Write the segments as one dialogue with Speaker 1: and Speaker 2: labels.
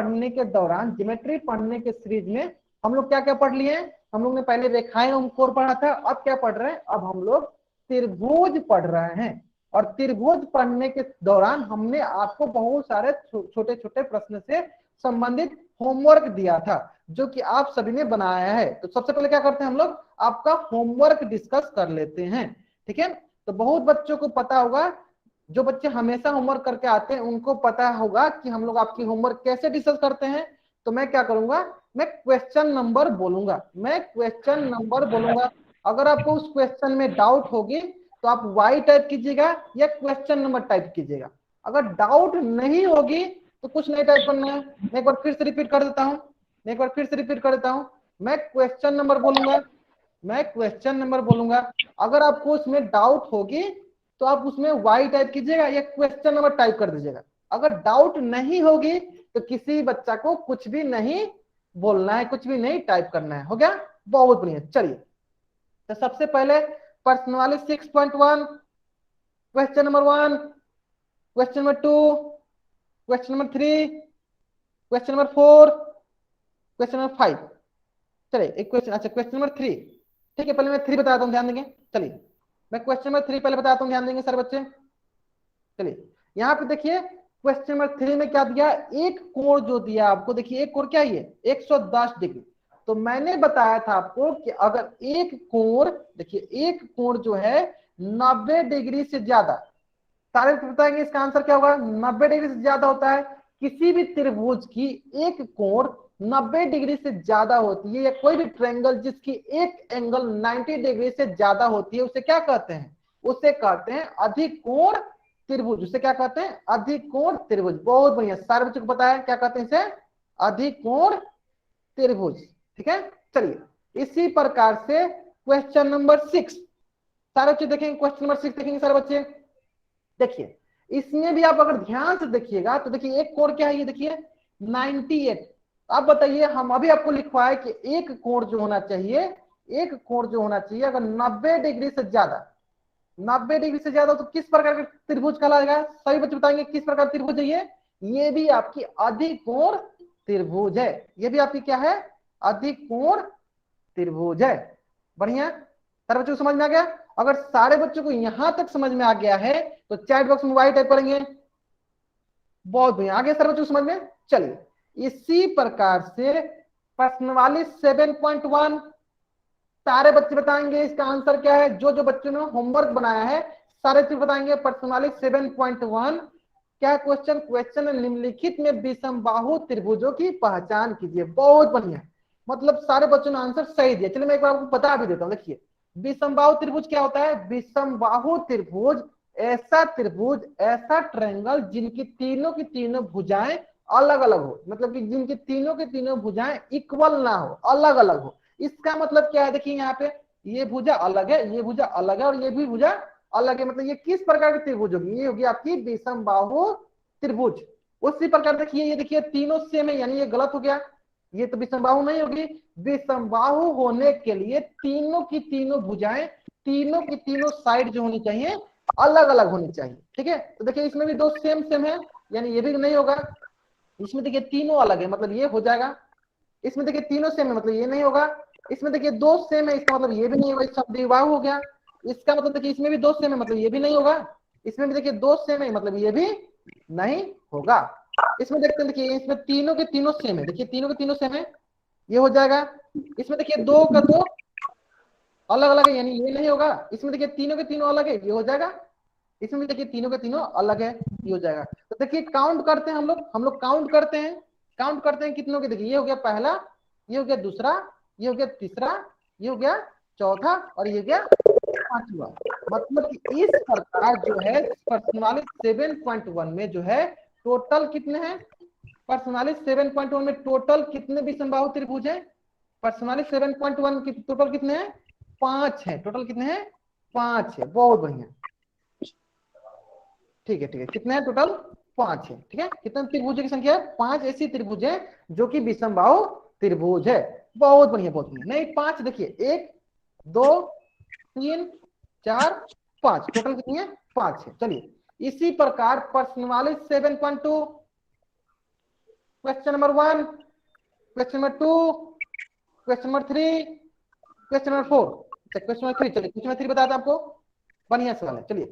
Speaker 1: पढ़ने के दौरान, ज्योमेट्री पढ़ने के सीरीज में हम लोग क्या क्या पढ़ लिए? हम लोग ने पहले रेखाएं और कोण पढ़ा था। अब क्या पढ़ रहे हैं? अब हम लोग त्रिभुज पढ़ रहे हैं। और त्रिभुज पढ़ने के दौरान हमने आपको बहुत सारे छोटे छोटे प्रश्न से संबंधित होमवर्क दिया था, जो कि आप सभी ने बनाया है। तो सबसे पहले क्या करते हैं हम लोग? आपका होमवर्क डिस्कस कर लेते हैं, ठीक है? तो बहुत बच्चों को पता होगा, जो बच्चे हमेशा होमवर्क करके आते हैं उनको पता होगा कि हम लोग आपकी होमवर्क कैसे डिस्कस करते हैं। तो मैं क्या करूंगा? मैं क्वेश्चन नंबर बोलूंगा। अगर आपको उस क्वेश्चन में डाउट होगी तो आप वाई टाइप कीजिएगा या क्वेश्चन नंबर टाइप कीजिएगा। अगर डाउट नहीं होगी तो कुछ नहीं टाइप करना है। मैं एक बार फिर से रिपीट कर देता हूं। मैं क्वेश्चन नंबर बोलूंगा। अगर आपको उसमें डाउट होगी तो आप उसमें वाई टाइप कीजिएगा या क्वेश्चन नंबर टाइप कर दीजिएगा। अगर डाउट नहीं होगी तो किसी बच्चा को कुछ भी नहीं बोलना है, कुछ भी नहीं टाइप करना है। हो गया? बहुत बढ़िया। चलिए, तो सबसे पहले personality 6.1, question number 1, question number 2, question number 3, question number 4, question number 5। चलिए एक क्वेश्चन, अच्छा क्वेश्चन नंबर 3, ठीक है। पहले मैं 3 बताता हूँ, ध्यान देंगे। चलिए मैं क्वेश्चन नंबर 3 पहले बताता हूँ, ध्यान देंगे सारे बच्चे। चलिए यहाँ पे देखिए क्वेश्चन नंबर 3 में क्या दिया? एक कोण जो दिया आपको, देखिए एक कोण क्या है? 110 डिग्री। तो मैंने बताया था आपको कि अगर एक कोण, देखिए एक कोण जो है 90 डिग्री से ज्यादा, सारे बताएंगे इसका आंसर क्या होगा? 90 डिग्री से ज्यादा होता है। किसी भी त्रिभुज की एक कोण 90 डिग्री से ज्यादा होती है, या कोई भी ट्रायंगल जिसकी एक एंगल 90 डिग्री से ज्यादा होती है, उसे क्या कहते हैं? उसे कहते हैं अधिक कोण त्रिभुज। उसे क्या कहते हैं? अधिक कोण त्रिभुज। बहुत बढ़िया, सारे बच्चों को पता है क्या कहते हैं इसे? अधिक कोण त्रिभुज, ठीक है। चलिए इसी प्रकार से क्वेश्चन नंबर 6, सारे बच्चे देखेंगे क्वेश्चन नंबर 6, देखेंगे सारे बच्चे। देखिए इसमें भी आप अगर ध्यान से देखिएगा तो देखिए एक कोण क्या है? ये देखिए 98। अब बताइए, हम अभी आपको लिखवाए कि एक कोण जो होना चाहिए, अगर 90 डिग्री से ज्यादा, 90 डिग्री से ज्यादा तो किस प्रकार का त्रिभुज कहलाएगा? सभी बच्चे बताएंगे किस प्रकार त्रिभुज है ये भी आपकी अधिक कोण त्रिभुज है। ये भी आपकी क्या है? अधिक कोण त्रिभुज है। बढ़िया, सारे बच्चों को समझ में आ गया? अगर सारे बच्चों को यहां तक समझ में आ गया है तो चैट बॉक्स में वाई टाइप करेंगे। बहुत बढ़िया, आगे सारे बच्चों को समझ में। चलिए इसी प्रकार से प्रश्नावली 7.1, सारे बच्चे बताएंगे इसका आंसर क्या है। जो जो बच्चों ने होमवर्क बनाया है सारे चीज बताएंगे। प्रश्नावली 7.1 क्या क्वेश्चन? क्वेश्चन निम्नलिखित में विषम बाहु त्रिभुजों की पहचान कीजिए। बहुत बढ़िया, मतलब सारे बच्चों ने आंसर सही दिया। चलिए मैं एक बार आपको बता भी देता हूँ। देखिए विषम बाहु त्रिभुज क्या होता है? विषम बाहु त्रिभुज ऐसा त्रिभुज, ऐसा ट्रायंगल जिनकी तीनों की तीनों भुजाएं अलग अलग हो, मतलब कि जिनकी तीनों की तीनों भुजाएं इक्वल ना हो, अलग अलग हो। इसका मतलब क्या है? देखिए यहाँ पे ये भुजा अलग है, ये भुजा अलग है, और ये भी भुजा अलग है। मतलब ये किस प्रकार की त्रिभुज होगी? ये होगी आपकी विषम बाहु त्रिभुज। उसी प्रकार देखिए, ये देखिए तीनों सेम है, यानी ये गलत हो गया, ये तो विषम बाहु नहीं होगी। विषम बाहु होने के लिए तीनों की तीनों भुजाएं, तीनों की तीनों साइड जो होनी चाहिए अलग अलग होनी चाहिए, ठीक है। तो देखिए इसमें भी दो सेम सेम है, यानी ये भी नहीं होगा। इसमें देखिए तीनों अलग है, मतलब ये हो जाएगा। इसमें देखिए तीनों सेम है, मतलब ये नहीं होगा। इसमें देखिए दो सेम है, इसका मतलब ये भी नहीं होगा, इसका द्विबाहु हो गया। इसका मतलब देखिए इसमें भी दो सेम है, मतलब ये भी नहीं होगा। इसमें भी देखिए दो सेम है, मतलब ये भी नहीं होगा। इसमें देखते हैं, देखिए इसमें तीनों के तीनों सेम है, देखिए तीनों के तीनों सेम है, ये हो जाएगा। इसमें देखिए दो का दो अलग अलग है, यानी ये नहीं होगा। इसमें देखिए तीनों के तीनों अलग है, ये हो जाएगा। इसमें भी देखिए तीनों के तीनों अलग है, ये हो जाएगा। तो देखिए काउंट करते हैं हम लोग काउंट करते हैं, कितनों के। देखिए ये हो गया पहला, ये हो गया दूसरा, ये हो गया तीसरा, ये हो गया चौथा, और ये हो गया पांचवा। मतलब कि इस प्रकार जो है प्रश्नावली 7.1 में जो है टोटल कितने हैं? प्रश्नावली 7.1 में टोटल कितने विषमबाहु त्रिभुज है? प्रश्नावली 7.1 की टोटल कितने हैं? 5 है। टोटल कितने हैं? 5 है। बहुत बढ़िया, ठीक है ठीक है। कितने हैं टोटल? 5 है, ठीक है। कितने त्रिभुजों की संख्या है? 5 ऐसी त्रिभुज है जो कि विषमबाहु त्रिभुज है। बहुत बढ़िया, बहुत बढ़िया। नहीं 5, देखिए 1 2 3 4 5, टोटल कितनी है? 5 है। चलिए इसी प्रकार प्रश्नावली 7.2, question number 1, question number 2, question number 3, question number 4। Question number 3, चलिए क्वेश्चन नंबर 3 बताया था आपको, बढ़िया सवाल है, चलिए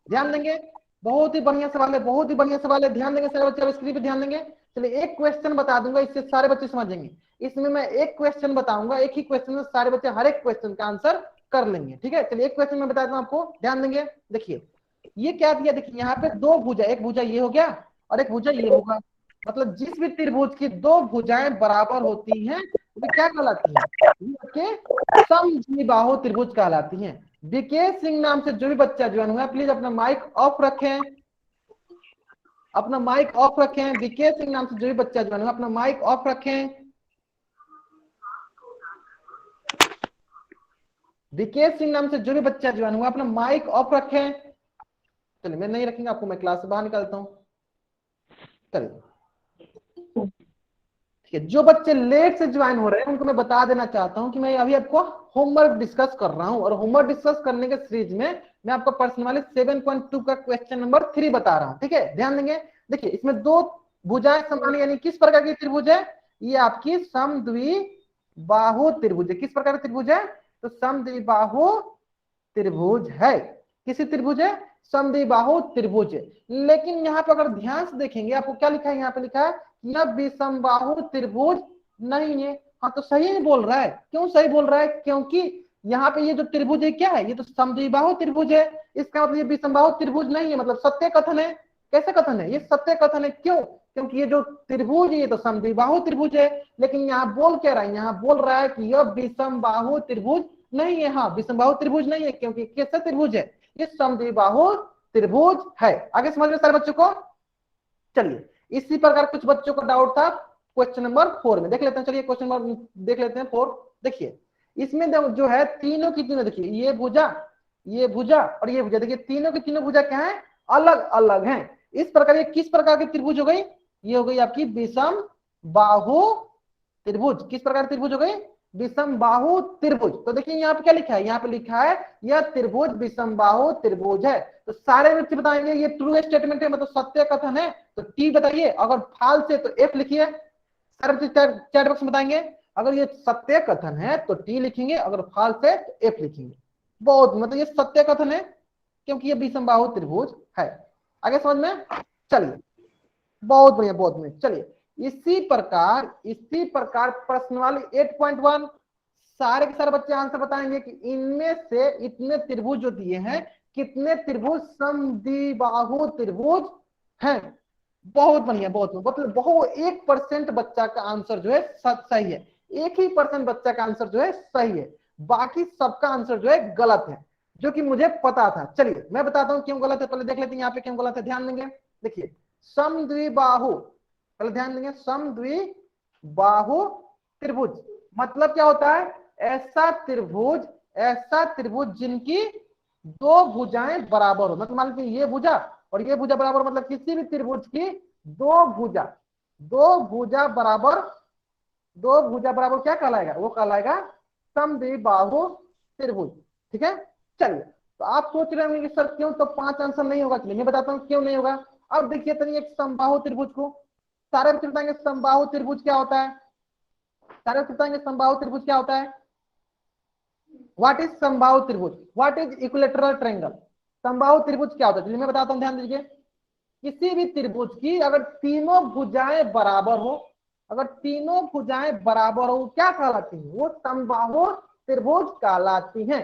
Speaker 1: ध्यान देंगे, बहुत ही बढ़िया सवाल है, बहुत ही बढ़िया सवाल है, ध्यान देंगे सारे बच्चे, स्क्रीन पे ध्यान देंगे। चलिए एक क्वेश्चन बता दूंगा, इससे सारे बच्चे समझेंगे। इसमें मैं एक क्वेश्चन बताऊंगा, एक ही क्वेश्चन में सारे बच्चे हर एक क्वेश्चन का आंसर कर लेंगे, ठीक है। चलिए एक क्वेश्चन मैं बताता हूं आपको, ध्यान देंगे। देखिए ये क्या दिया, देखिए यहाँ पे दो भुजा, एक भुजा ये हो गया और एक भुजा ये होगा। मतलब जिस भी त्रिभुज की दो भुजाएं बराबर होती हैं वे क्या कहलाती हैं, ये समद्विबाहु त्रिभुज कहलाती हैं। विकेश सिंह नाम से जो भी बच्चा ज्वाइन हुआ प्लीज अपना माइक ऑफ रखें, अपना माइक ऑफ रखें। विकेश सिंह नाम से जो भी बच्चा ज्वाइन हुआ अपना माइक ऑफ रखें। विकेश सिंह नाम से जो भी बच्चा ज्वाइन हुआ अपना माइक ऑफ रखें। चलिए मैं नहीं रखेंगे आपको, मैं क्लास से बाहर निकालता हूं। चलिए ठीक है, जो बच्चे लेट से ज्वाइन हो रहे हैं उनको मैं बता देना चाहता हूं कि मैं अभी आपको होमवर्क डिस्कस कर रहा हूं, और होमवर्क डिस्कस करने के सीरीज में मैं आपको पर्सनल वाले 7.2 का क्वेश्चन नंबर 3 बता रहा हूं, ठीक है। ध्यान देंगे, देखिए इसमें दो भुजाएं समान, यानी किस प्रकार की त्रिभुज है, ये आपकी समद्विबाहु त्रिभुज है। किस प्रकार की त्रिभुज है, तो समद्विबाहु त्रिभुज है। किसी त्रिभुज है, समद्विबाहु त्रिभुज है। लेकिन यहाँ पे अगर ध्यान से देखेंगे आपको क्या लिखा है, यहाँ पे लिखा है यह विषमबाहु त्रिभुज नहीं है। हाँ तो सही नहीं बोल रहा है, क्यों सही बोल रहा है, क्योंकि यहाँ पे ये जो त्रिभुज है क्या है, ये तो समद्विबाहु त्रिभुज है, इसका मतलब ये विषमबाहु त्रिभुज नहीं है, मतलब सत्य कथन है। कैसे कथन है, ये सत्य कथन है, क्यों, क्योंकि ये जो त्रिभुज है ये तो समद्विबाहु त्रिभुज है। लेकिन यहाँ बोल क्या रहा है, यहाँ बोल रहा है कि यह विषमबाहु त्रिभुज नहीं है। हाँ विषमबाहु त्रिभुज नहीं है, क्योंकि कैसा त्रिभुज है, ये समद्विबाहु त्रिभुज है। आगे समझ में सारे बच्चों को। चलिए इसी प्रकार कुछ बच्चों को डाउट था क्वेश्चन नंबर 4 में, देख लेते हैं। चलिए क्वेश्चन नंबर देख लेते हैं 4। देखिए इसमें जो है तीनों की तीनों, देखिए ये भुजा, ये भुजा और ये भुजा, देखिए तीनों की तीनों भुजा क्या है, अलग अलग हैं। इस प्रकार ये किस प्रकार की त्रिभुज हो गई, ये हो गई आपकी विषम बाहु त्रिभुज। किस प्रकार त्रिभुज हो गई, विषम बाहु त्रिभुज। तो देखिए यहाँ पे क्या लिखा है, यहाँ पे लिखा है यह त्रिभुज विषम बाहु त्रिभुज है। तो सारे बच्चे बताएंगे ये ट्रू स्टेटमेंट है, मतलब सत्य कथन है, तो टी बताइए, अगर फाल्स है तो एफ लिखिए। सारे बच्चे चैट बॉक्स में बताएंगे, अगर ये सत्य कथन है तो टी लिखेंगे, अगर फाल्स है तो एफ लिखेंगे। बहुत मतलब ये सत्य कथन है, क्योंकि ये विषम बाहु त्रिभुज है। आगे समझ में, चलिए बहुत बढ़िया बहुत बढ़िया। चलिए इसी प्रकार प्रश्न वाली 8.1 सारे के सारे बच्चे आंसर बताएंगे कि इनमें से इतने त्रिभुज जो दिए हैं, कितने त्रिभुज समद्विबाहु त्रिभुज हैं। बहुत बढ़िया, बहुत मतलब बहुत 1% बच्चा का आंसर जो है सही है, 1% बच्चा का आंसर जो है सही है, बाकी सबका आंसर जो है गलत है, जो कि मुझे पता था। चलिए मैं बताता हूं क्यों गलत है, पहले देख लेते हैं यहाँ पे क्यों गलत है, ध्यान देंगे। देखिए समद्विबाहु, पहले ध्यान देंगे, समद्विबाहु त्रिभुज मतलब क्या होता है, ऐसा त्रिभुज जिनकी दो भुजाएं बराबर हो। मतलब मान लीजिए ये भुजा और ये भुजा बराबर, मतलब किसी भी त्रिभुज की दो भुजा बराबर क्या कहलाएगा, वो कहलाएगा समद्विबाहु त्रिभुज, ठीक है। चलिए तो आप सोच रहे होंगे कि सर क्यों तो 5 आंसर नहीं होगा, चलिए मैं बताता हूँ क्यों नहीं होगा। अब देखिए तनिए एक समबाहु त्रिभुज को, सारे बच्चे बताएंगे समबाहु त्रिभुज क्या होता है, सारे बच्चे बताएंगे समबाहु त्रिभुज क्या होता है। व्हाट इज समबाहु त्रिभुज, व्हाट इज इक्विलैटरल ट्रायंगल। समबाहु त्रिभुज क्या होता है, चलिए मैं बताता हूँ, ध्यान दीजिए। किसी भी त्रिभुज की अगर तीनों भुजाएं बराबर हो, अगर तीनों भुजाएं बराबर हो क्या कहलाती हैं, वो समबाहु त्रिभुज कहलाती हैं।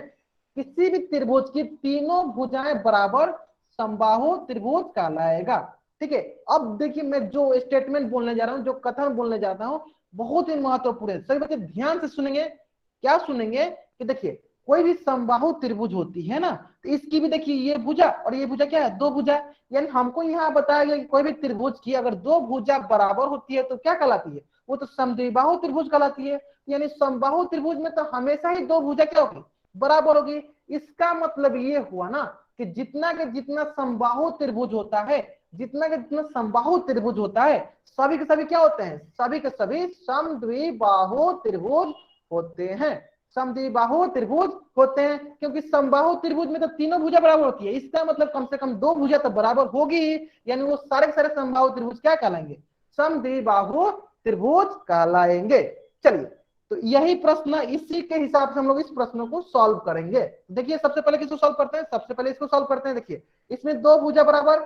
Speaker 1: किसी भी त्रिभुज की तीनों भुजाएं बराबर समबाहु त्रिभुज कहलाएगा, ठीक है। अब देखिए मैं जो स्टेटमेंट बोलने जा रहा हूं, जो कथन बोलने जाता हूं, बहुत ही महत्वपूर्ण है, सभी बच्चे ध्यान से सुनेंगे। क्या सुनेंगे कि देखिए कोई भी समबाहु त्रिभुज होती है ना, तो इसकी भी देखिए ये भुजा और ये भुजा क्या है, दो भुजा, यानी हमको यहाँ बताया गया कि कोई भी त्रिभुज की अगर दो भुजा बराबर होती है तो क्या कहलाती है, वो तो समद्विबाहु त्रिभुज कहलाती है। यानी समबाहु त्रिभुज में तो हमेशा ही दो भुजा क्या होगी, बराबर होगी। इसका मतलब ये हुआ ना कि जितना के जितना समबाहु त्रिभुज होता है, जितना के जितना समबाहु त्रिभुज होता है, सभी के सभी क्या होते हैं, सभी के सभी समद्विबाहु त्रिभुज होते हैं, समद्विबाहु त्रिभुज होते हैं। क्योंकि समबाहु त्रिभुज में तो तीनों भुजा बराबर होती है, इसका मतलब कम से कम दो भुजा तो बराबर होगी ही, यानी वो सारे के सारे समबाहु त्रिभुज क्या कहलाएंगे, समद्विबाहु त्रिभुज कहलाएंगे। चलिए, तो यही प्रश्न, इसी के हिसाब से हम लोग इस प्रश्न को सॉल्व करेंगे। देखिए सबसे पहले किसको सॉल्व करते हैं, सबसे पहले इसको सॉल्व करते हैं। देखिए इसमें दो भुजा बराबर,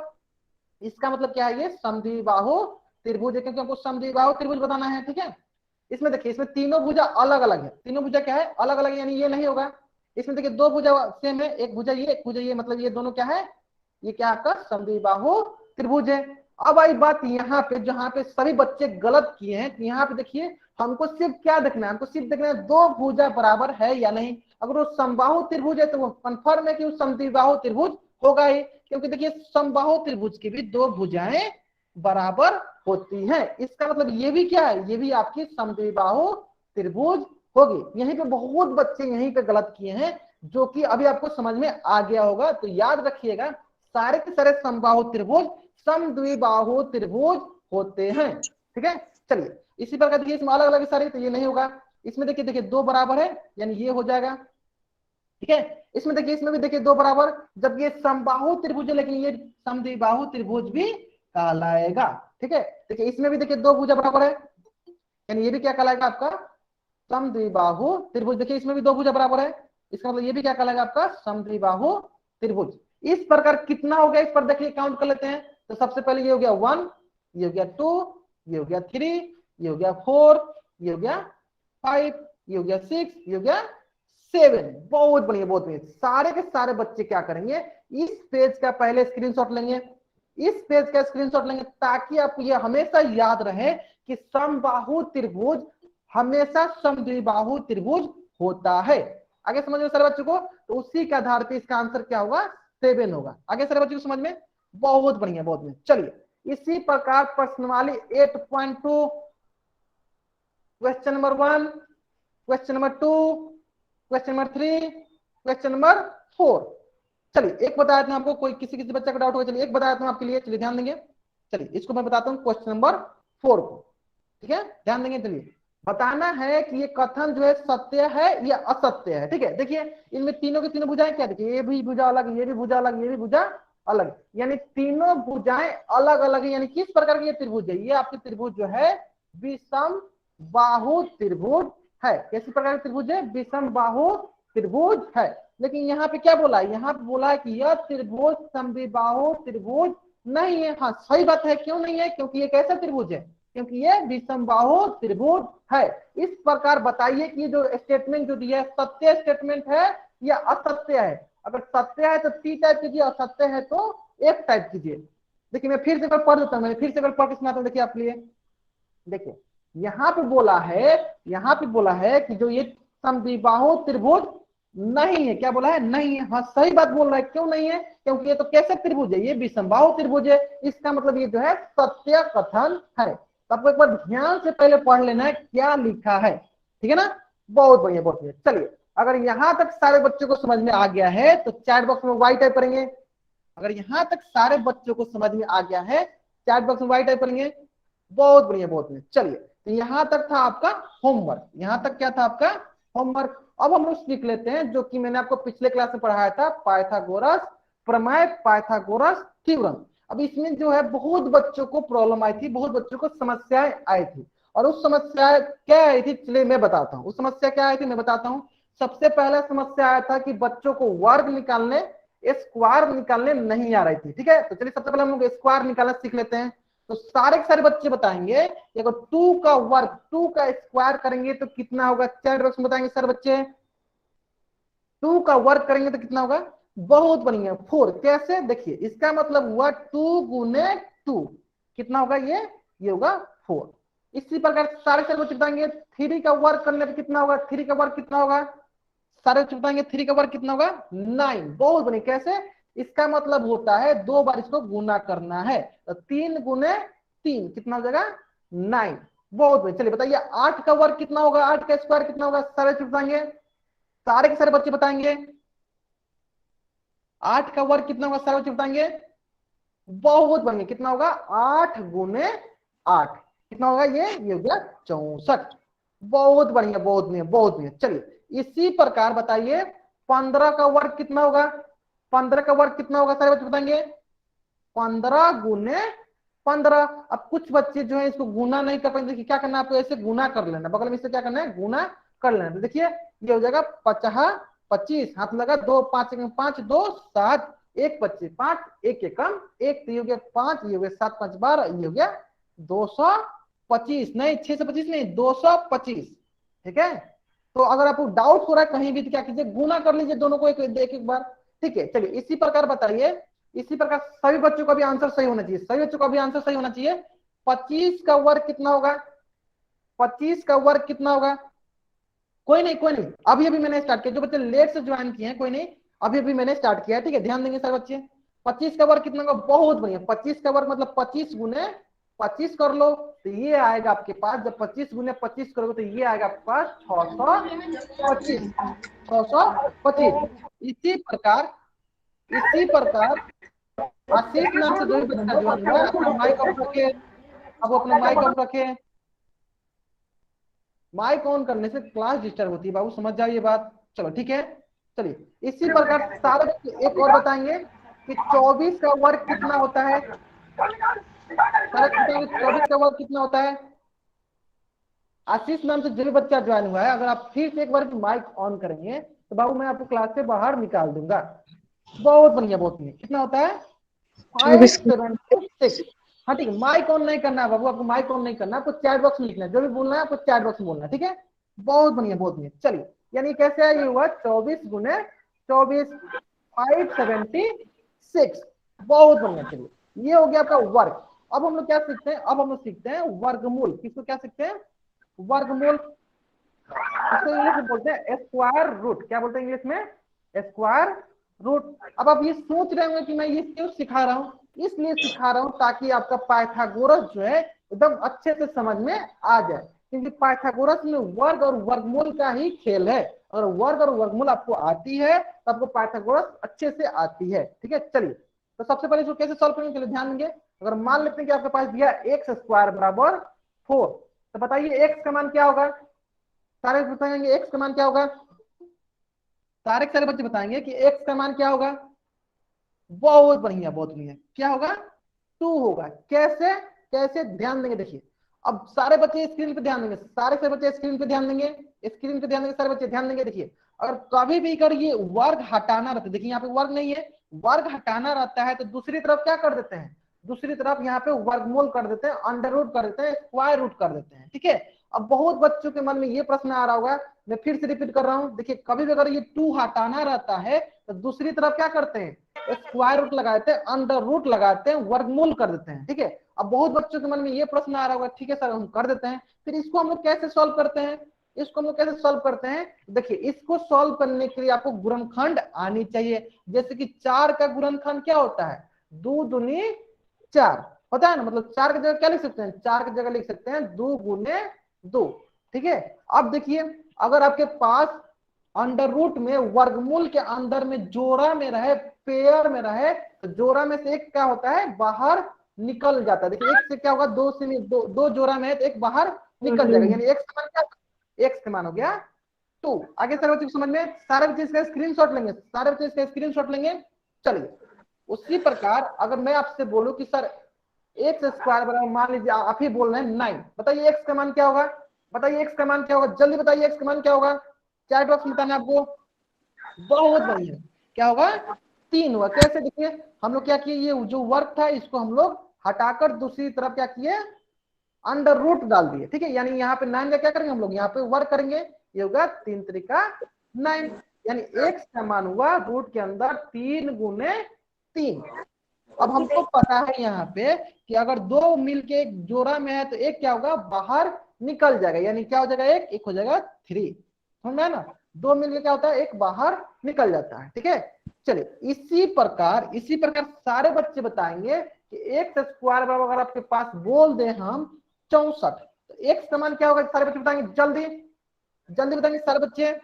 Speaker 1: इसका मतलब क्या है, ये समद्विबाहु त्रिभुज है, क्योंकि हमको समद्विबाहु त्रिभुज बताना है। ठीक है, इसमें देखिए इसमें तीनों भुजा अलग अलग है, तीनों भुजा क्या है, अलग अलग, यानी ये नहीं होगा। इसमें देखिए दो भुजा सेम है, एक भुजा ये, एक भुजा ये, मतलब ये दोनों क्या है, ये क्या आपका समद्विबाहु त्रिभुज है। अब आई बात यहाँ पे, जहां पे सभी बच्चे गलत किए हैं, तो यहाँ पे देखिए हमको सिर्फ क्या देखना है, हमको सिर्फ देखना है दो भुजा बराबर है या नहीं। अगर वो समबाहु त्रिभुज है तो वो कंफर्म है कि वो समद्विबाहु त्रिभुज होगा ही, क्योंकि देखिए समबाहु त्रिभुज की भी दो भुजाएं बराबर होती हैं। इसका मतलब ये भी क्या है, ये भी आपकी समद्विबाहु त्रिभुज होगी। यहीं पे बहुत बच्चे यहीं पे गलत किए हैं, जो कि अभी आपको समझ में आ गया होगा। तो याद रखिएगा, सारे के सारे समबाहु त्रिभुज समद्विबाहु त्रिभुज होते हैं। ठीक है, चलिए इसी प्रकार देखिए इसमें अलग अलग सारे, तो ये नहीं होगा। इसमें देखिए देखिए दो बराबर है, यानी ये हो जाएगा। ठीक है, इसमें देखिए, इसमें भी देखिए दो बराबर, जब ये समबाहु त्रिभुज है, लेकिन ये समद्विबाहु त्रिभुज भी कहलाएगा। ठीक है, देखिए इसमें भी देखिए दो भुजा बराबर है, यानी ये भी क्या कहलाएगा आपका समद्विबाहु त्रिभुज। देखिए इसमें भी दो भुजा बराबर है, इसका मतलब ये भी क्या कहलाएगा आपका समद्विबाहु त्रिभुज। इस प्रकार कितना हो गया, इस पर देखिए काउंट कर लेते हैं। तो सबसे पहले ये हो गया 1, ये हो गया 2, ये हो गया 3, ये हो गया 4, ये हो गया 5, ये हो गया 6, ये हो गया 7। बहुत बढ़िया, बहुत बढ़िया। सारे के सारे बच्चे क्या करेंगे, इस पेज का पहले स्क्रीनशॉट लेंगे, इस पेज का स्क्रीनशॉट लेंगे, ताकि आपको यह हमेशा याद रहे कि समबाहु त्रिभुज हमेशा समद्विबाहु त्रिभुज होता है। आगे समझ में सारे बच्चों को, तो उसी के आधार पे इसका आंसर क्या होगा, 7 होगा। आगे सारे बच्चों को समझ में, बहुत बढ़िया, बहुत बढ़िया। चलिए इसी प्रकार प्रश्नवाली 8.2, question number 1, question number 2, question number 3, question number 4। चलिए एक बताया था आपको, कोई किसी किसी बच्चे को डाउट होगा, चलिए एक बताया था आपके लिए, चलिए ध्यान देंगे। चलिए इसको मैं बताता हूँ क्वेश्चन नंबर 4 को। ठीक है, ध्यान देंगे। चलिए बताना है कि ये कथन जो है सत्य है या असत्य है। ठीक है, देखिए इनमें तीनों की तीनों भुजाएं क्या, देखिए ये भी भुजा अलग, ये भी भुजा अलग, ये भी भुजा अलग, यानी तीनों भुजाएं अलग अलग है। यानी किस प्रकार की ये त्रिभुज है, ये आपकी त्रिभुज जो है विषम बाहु त्रिभुज है। कैसी प्रकार की त्रिभुज है, विषम बाहु त्रिभुज है। लेकिन यहाँ पे क्या बोला, यहाँ पे बोला कि यह त्रिभुज समद्विबाहु त्रिभुज नहीं है। हाँ सही बात है, क्यों नहीं है, क्योंकि ये कैसा त्रिभुज है, क्योंकि ये विषमबाहु त्रिभुज है। इस प्रकार बताइए कि जो स्टेटमेंट जो दिया है सत्य स्टेटमेंट है या असत्य है। अगर सत्य है तो टी टाइप कीजिए, असत्य है तो एक टाइप कीजिए। देखिए मैं फिर से एक बार पढ़ देता हूँ, मैं फिर से एक बार पढ़ के सुनाता हूँ। देखिए आपके लिए, देखिए यहाँ पे बोला है, यहाँ पे बोला है कि जो ये समद्विबाहु त्रिभुज नहीं है। क्या बोला है, नहीं है। हाँ सही बात बोल रहा है, क्यों नहीं है, क्योंकि ये तो कैसे त्रिभुज है, ये विषमबाहु त्रिभुज है। इसका मतलब ये जो है सत्य कथन है। तो आपको एक बार ध्यान से पहले पढ़ लेना है क्या लिखा है। ठीक है ना, बहुत बढ़िया, बहुत बढ़िया। चलिए अगर यहाँ तक सारे बच्चों को समझ में आ गया है तो चैट बॉक्स में वाई टाइप करेंगे। अगर यहाँ तक सारे बच्चों को समझ में आ गया है, चैट बॉक्स में वाई टाइप करेंगे। बहुत बढ़िया, बहुत बढ़िया। चलिए तो यहाँ तक था आपका होमवर्क, यहाँ तक क्या था आपका होमवर्क। अब हम लोग सीख लेते हैं जो कि मैंने आपको पिछले क्लास में पढ़ाया था, पाइथागोरस प्रमेय, पाइथागोरस थ्योरम। अब इसमें जो है बहुत बच्चों को प्रॉब्लम आई थी, बहुत बच्चों को समस्याएं आई थी। और उस समस्या क्या आई थी, चलिए मैं बताता हूँ। उस समस्या क्या आई थी मैं बताता हूँ। सबसे पहला समस्या आया था कि बच्चों को वर्ग निकालने, स्क्वायर निकालने नहीं आ रही थी। ठीक है, तो चलिए सबसे पहले हम लोग स्क्वायर निकालना सीख लेते हैं। तो सारे के सारे बच्चे बताएंगे अगर 2 का वर्ग, 2 का स्क्वायर करेंगे तो कितना होगा, चैट बॉक्स में बताएंगे सर बच्चे। 2 का वर्ग करेंगे तो कितना होगा, बहुत बढ़िया 4। कैसे, देखिए इसका मतलब हुआ 2 गुने 2 कितना होगा, ये होगा 4। इसी प्रकार सारे सारे बच्चे बताएंगे 3 का वर्ग करने पर कितना होगा, 3 का वर्ग कितना होगा, सारे बच्चे बताएंगे 3 का वर्ग कितना होगा 9। बहुत बढ़िया, कैसे, इसका मतलब होता है 2 बार इसको गुना करना है। तो 3 गुने 3 कितना हो जाएगा 9। बहुत बढ़िया, चलिए बताइए 8 का वर्ग कितना होगा, 8 का स्क्वायर कितना होगा, सारे बच्चे बताएंगे, सारे के सारे बच्चे बताएंगे 8 का वर्ग कितना होगा, सारे बच्चे बताएंगे। बहुत बढ़िया, कितना होगा 8 गुने 8 कितना होगा, ये हो गया 64। बहुत बढ़िया, बहुत बढ़िया, बहुत बढ़िया। चलिए इसी प्रकार बताइए 15 का वर्ग कितना होगा, 15 का वर्ग कितना होगा, सारे बच्चे बताएंगे। 15 गुने 15। अब कुछ बच्चे जो है इसको गुना नहीं कर पाएंगे, देखिए क्या करना है आपको, ऐसे गुना कर लेना, बगल में इससे क्या करना है, गुना कर लेना। तो देखिए ये हो जाएगा 50 25, हाथ लगा, 2 5 5 2 7, 1 25, 5 1 कम 1, तो ये हो गया 5, ये हो गया 7 5 12, ये हो गया 225, नहीं 625 नहीं 225। ठीक है, तो अगर आपको डाउट हो रहा है कहीं भी तो क्या कीजिए, गुना कर लीजिए दोनों को एक एक बार। ठीक है, चलिए इसी प्रकार बताइए, इसी प्रकार सभी बच्चों का भी आंसर सही होना चाहिए, सभी बच्चों का भी आंसर सही होना चाहिए। 25 का वर्ग कितना होगा, 25 का वर्ग कितना होगा, कोई नहीं कोई नहीं, अभी अभी मैंने स्टार्ट किया, जो बच्चे लेट से ज्वाइन किए हैं कोई नहीं, अभी अभी मैंने स्टार्ट किया है। ठीक है, ध्यान देंगे सारे बच्चे। 25 का वर्ग कितना होगा, बहुत बढ़िया, 25 का वर्ग मतलब 25 गुने 25 कर लो, तो ये आएगा आपके पास, जब 25 गुने 25 करोगे तो ये आएगा आपके पास 625, 625। इसी प्रकार, इसी प्रकार आशीष नाम से जो भी बच्चा ज्वाइन हुआ है, अपना माइक ऑफ रखे, अब अपना माइक ऑफ रखे। माइक ऑन करने से क्लास डिस्टर्ब होती है बाबू, समझ जाओ ये बात। चलो ठीक है, चलिए इसी प्रकार सारे बच्चे एक और बताएंगे कि 24 का वर्ग कितना होता है, सारे बताएंगे 24 का वर्ग कितना होता है। आशीष नाम से जो भी बच्चा ज्वाइन हुआ है, अगर आप फिर से एक बार माइक ऑन करेंगे तो बाबू मैं आपको क्लास से बाहर निकाल दूंगा। बहुत बढ़िया बहुत बढ़िया, कितना होता है 576। हाँ ठीक है, माइक ऑन नहीं करना है बाबू, आपको माइक ऑन नहीं करना, आपको चैट बॉक्स में लिखना है, जो भी बोलना है आपको चैट बॉक्स में बोलना है। ठीक है, बहुत बढ़िया बहुत बढ़िया। चलिए यानी कैसे है, ये हुआ 24 गुने 24, 576। बहुत बढ़िया, चलिए ये हो गया आपका वर्ग। अब हम लोग क्या सीखते हैं, अब हम लोग सीखते हैं वर्गमूल। किसको क्या सीखते हैं, वर्गमूल। इसको इंग्लिश में बोलते हैं स्क्वायर रूट। क्या बोलते हैं इंग्लिश में, स्क्वायर रूट। अब आप ये सोच रहे होंगे कि मैं ये क्यों सिखा रहा हूँ, इसलिए सिखा रहा हूँ ताकि आपका पाइथागोरस जो है एकदम अच्छे से समझ में आ जाए, क्योंकि पाइथागोरस में वर्ग और वर्गमूल का ही खेल है। अगर वर्ग और वर्गमूल आपको आती है तो आपको पाइथागोरस अच्छे से आती है। ठीक है, चलिए तो सबसे पहले इसको कैसे सॉल्व करेंगे, ध्यान देंगे। अगर मान लेते हैं कि आपके पास दिया एक्स स्क्वायर बराबर 4, तो बताइए एक्स का मान क्या होगा, सारे बताएंगे एक्स का मान क्या होगा, सारे बच्चे बताएंगे कि एक्स का मान क्या होगा। बहुत बढ़िया बहुत बढ़िया, क्या होगा, 2 होगा। कैसे, कैसे ध्यान देंगे, देखिए अब सारे बच्चे स्क्रीन पे ध्यान देंगे, सारे बच्चे स्क्रीन पे ध्यान देंगे, स्क्रीन पे ध्यान देंगे, सारे बच्चे ध्यान देंगे। देखिए अगर कभी भी कर ये वर्ग हटाना रहता है, देखिए यहाँ पे वर्ग नहीं है, वर्ग हटाना रहता है तो दूसरी तरफ क्या कर देते हैं, दूसरी तरफ यहाँ पे वर्गमूल कर देते हैं, अंडर रूट कर देते हैं, स्क्वायर रूट कर देते हैं। ठीक है, अब बहुत बच्चों के मन में ये प्रश्न आ रहा होगा, मैं फिर से रिपीट कर रहा हूं, देखिए कभी भी अगर ये 2 हटाना रहता है तो दूसरी तरफ क्या करते हैं, स्क्वायर रूट लगाते हैं, अंडर रूट लगाते हैं, वर्गमूल कर देते हैं। ठीक है, अब बहुत बच्चों के मन में ये प्रश्न आ रहा होगा, ठीक है सर हम कर देते हैं, फिर इसको हम लोग कैसे सॉल्व करते हैं, इसको हम लोग कैसे सॉल्व करते हैं। देखिए इसको सॉल्व करने के लिए आपको गुणनखंड आनी चाहिए। जैसे कि 4 का गुणनखंड क्या होता है, 2 दूनी 4 होता है ना, मतलब 4 की जगह क्या लिख सकते हैं, 4 की जगह लिख सकते हैं 2 गुने 2। ठीक है, अब देखिए अगर आपके पास अंडर रूट में वर्गमूल के अंदर में जोड़ा में रहे, पेयर में रहे, तो जोड़ा में से एक क्या होता है, बाहर निकल जाता है। देखिए एक से क्या होगा, दो से दो जोड़ा में है तो एक बाहर निकल जाएगा, यानी एक्स का मान क्या, एक्स का मान हो गया 2। आगे सारे बच्चे समझ में, सारे बच्चे इसका स्क्रीनशॉट लेंगे, सारे बच्चे इसका स्क्रीनशॉट लेंगे। चलिए उसी प्रकार अगर मैं आपसे बोलूं कि सर एक्स स्क्वायर बराबर, मान लीजिए आप ही बोल रहे हैं 9, बताइए एक्स का मान क्या होगा, बताइए एक्स का मान क्या होगा, जल्दी बताइए एक्स का मान क्या होगा, चैट बॉक्स में बताना आपको। बहुत बढ़िया, क्या होगा, 3 हुआ। कैसे, देखिए हम लोग क्या किए, ये जो वर्ग था इसको हम लोग हटाकर दूसरी तरफ क्या किए, अंडर रूट डाल दिए। ठीक है, यानी यहाँ पे 9 का क्या करेंगे हम लोग, यहाँ पे वर्ग करेंगे, ये होगा 3 त्रिका 9, यानी एक्स का मान हुआ रूट के अंदर 3 गुने 3। अब हमको पता है यहाँ पे कि अगर 2 मिलके एक जोड़ा में है तो एक क्या होगा, बाहर निकल जाएगा, यानी क्या हो जाएगा, एक हो जाएगा 3। समझ में ना, 2 मिलके क्या होता है, एक बाहर निकल जाता है। ठीक है, चलिए इसी प्रकार सारे बच्चे बताएंगे कि एक्स स्क्वायर बराबर, अगर आपके पास बोल दे हम 64, तो एक्स का मान क्या होगा, सारे बच्चे बताएंगे, जल्दी जल्दी बताएंगे सारे बच्चे।